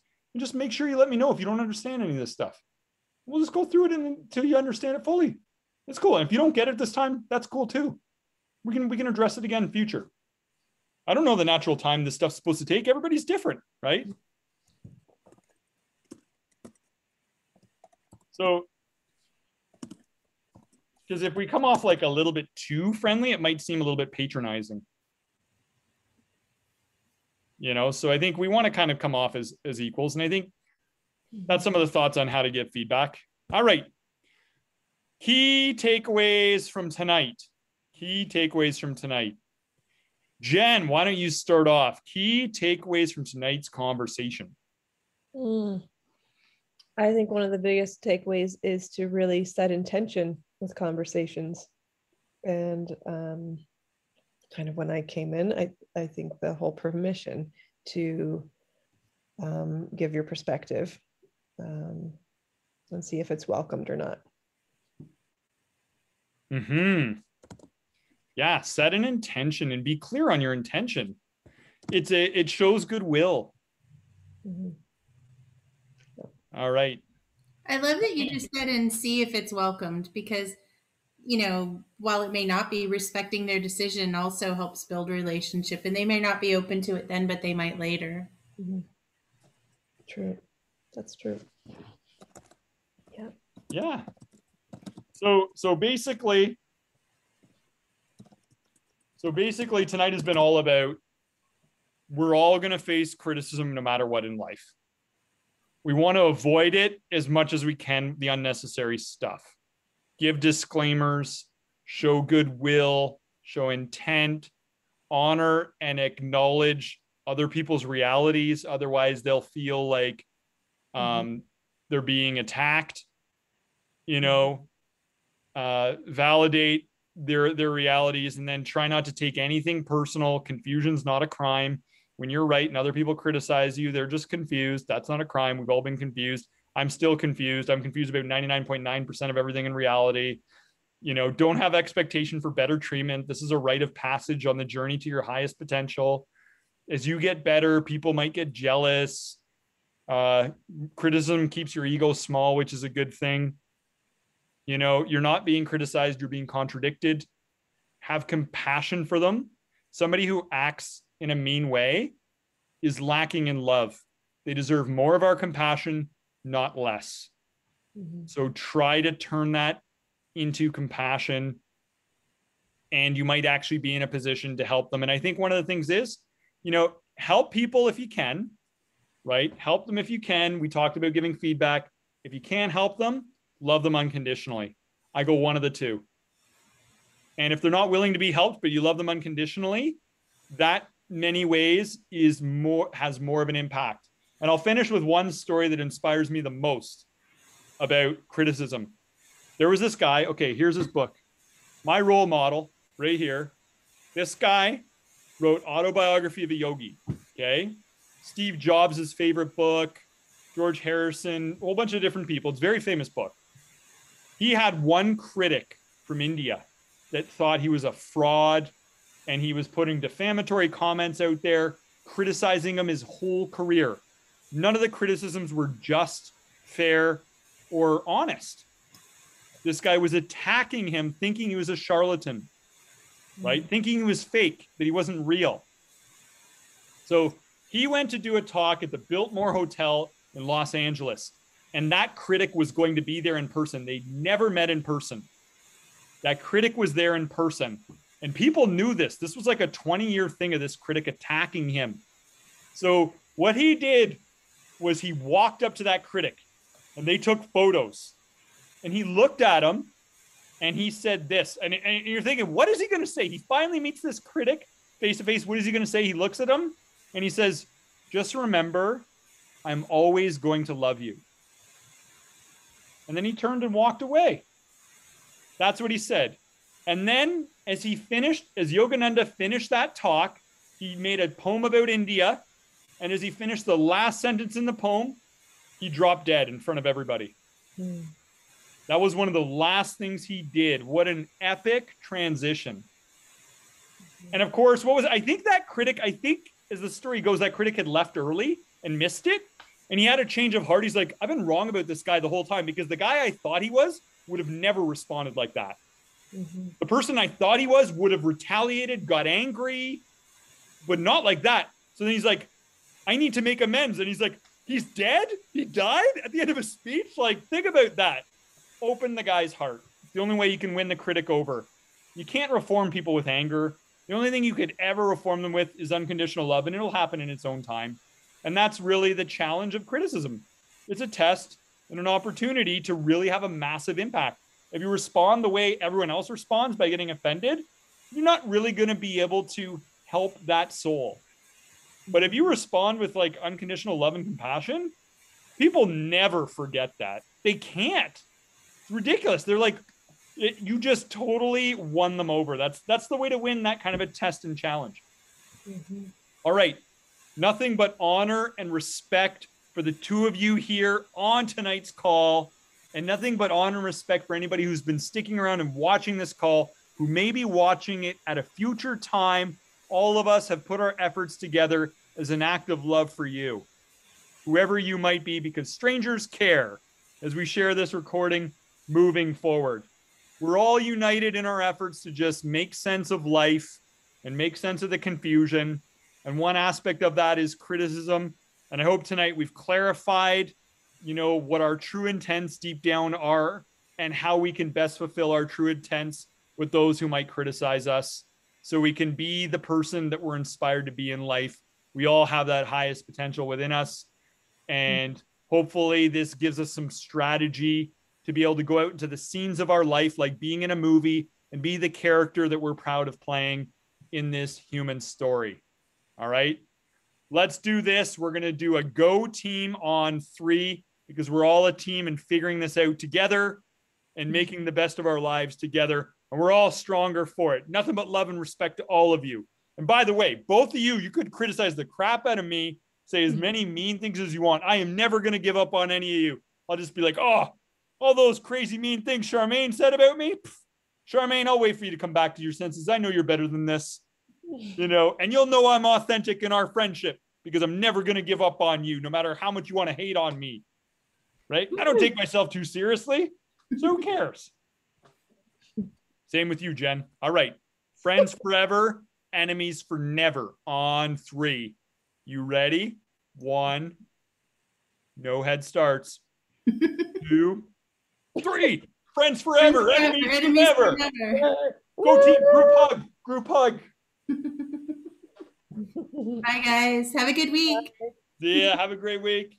make sure you let me know if you don't understand any of this stuff. We'll just go through it until you understand it fully. It's cool. And if you don't get it this time, that's cool too. We can address it again in future. I don't know the natural time this stuff's supposed to take. Everybody's different, right? So, because if we come off like a little bit too friendly, it might seem a little bit patronizing. So I think we want to kind of come off as equals. And I think that's some of the thoughts on how to get feedback. All right. Key takeaways from tonight. Jen, why don't you start off? Key takeaways from tonight's conversation. I think one of the biggest takeaways is to really set intention with conversations. And kind of when I came in, I think the whole permission to give your perspective and see if it's welcomed or not. Yeah, set an intention and be clear on your intention. It shows goodwill. All right. I love that you just said and see if it's welcomed, because while it may not be, respecting their decision also helps build a relationship, and they may not be open to it then, but they might later. True. That's true. Yeah. Yeah. So basically tonight has been all about, we're all going to face criticism no matter what in life. We want to avoid it as much as we can, the unnecessary stuff. Give disclaimers, show goodwill, show intent, honor and acknowledge other people's realities. Otherwise, they'll feel like they're being attacked. Validate their realities, and then try not to take anything personal. Confusion's not a crime. When you're right and other people criticize you, they're just confused. That's not a crime. We've all been confused. I'm still confused. I'm confused about 99.9% of everything in reality. Don't have expectation for better treatment. This is a rite of passage on the journey to your highest potential. As you get better, people might get jealous. Criticism keeps your ego small, which is a good thing. You're not being criticized, you're being contradicted. Have compassion for them. Somebody who acts in a mean way is lacking in love. They deserve more of our compassion, not less. So try to turn that into compassion, and you might actually be in a position to help them. And I think one of the things is, help people if you can, right? Help them if you can. We talked about giving feedback. If you can't help them, love them unconditionally. I go one of the two. And if they're not willing to be helped, but you love them unconditionally, that many ways has more of an impact. And I'll finish with one story that inspires me the most about criticism. There was this guy. Okay, here's his book. My role model right here. This guy wrote Autobiography of a Yogi. Okay. Steve Jobs' favorite book, George Harrison, a whole bunch of different people. It's a very famous book. He had one critic from India that thought he was a fraud, and he was putting defamatory comments out there, criticizing him his whole career. None of the criticisms were just, fair, or honest. This guy was attacking him, thinking he was a charlatan, right? Thinking he was fake, that he wasn't real. So he went to do a talk at the Biltmore Hotel in Los Angeles, and that critic was going to be there in person. They never met in person. That critic was there in person, and people knew this. This was like a 20-year thing of this critic attacking him. So what he did was he walked up to that critic, and they took photos, and he looked at him, and he said this. And you're thinking, what is he going to say? He finally meets this critic face to face. What is he going to say? He looks at him, and he says, just remember, I'm always going to love you. And then he turned and walked away. That's what he said. And then as Yogananda finished that talk, he made a poem about India. And as he finished the last sentence in the poem, he dropped dead in front of everybody. That was one of the last things he did. What an epic transition. And of course, I think as the story goes, that critic had left early and missed it. And he had a change of heart. He's like, I've been wrong about this guy the whole time, because the guy I thought he was would have never responded like that. The person I thought he was would have retaliated, got angry, but not like that. So then he's like, I need to make amends. And he's like, he's dead? He died at the end of his speech? Like, think about that. Open the guy's heart. It's the only way you can win the critic over. You can't reform people with anger. The only thing you could ever reform them with is unconditional love, and it'll happen in its own time. And that's really the challenge of criticism. It's a test and an opportunity to really have a massive impact. If you respond the way everyone else responds by getting offended, you're not really going to be able to help that soul. But if you respond with like unconditional love and compassion, people never forget that. They can't. It's ridiculous. They're like, you just totally won them over. That's the way to win that kind of a test and challenge. All right. Nothing but honor and respect for the two of you here on tonight's call, and nothing but honor and respect for anybody who's been sticking around and watching this call, who may be watching it at a future time. All of us have put our efforts together as an act of love for you, whoever you might be, because strangers care as we share this recording moving forward. We're all united in our efforts to just make sense of life and make sense of the confusion. And one aspect of that is criticism. And I hope tonight we've clarified, what our true intents deep down are and how we can best fulfill our true intents with those who might criticize us, so we can be the person that we're inspired to be in life. We all have that highest potential within us. And hopefully this gives us some strategy to be able to go out into the scenes of our life, like being in a movie, and be the character that we're proud of playing in this human story. All right, let's do this. We're going to do a go team on 3, because we're all a team and figuring this out together and making the best of our lives together. And we're all stronger for it. Nothing but love and respect to all of you. And by the way, both of you could criticize the crap out of me, say as many mean things as you want. I am never going to give up on any of you. I'll just be like, oh, all those crazy mean things Charmaine said about me. Pff, Charmaine, I'll wait for you to come back to your senses. I know you're better than this, and you'll know I'm authentic in our friendship, because I'm never going to give up on you, no matter how much you want to hate on me. Right? I don't take myself too seriously. So who cares? Same with you, Jen. All right. Friends forever, enemies for never on 3. You ready? 1. No head starts. 2, 3. Friends forever, enemies forever. Go team, group hug. Bye, guys. Have a good week. Yeah, have a great week.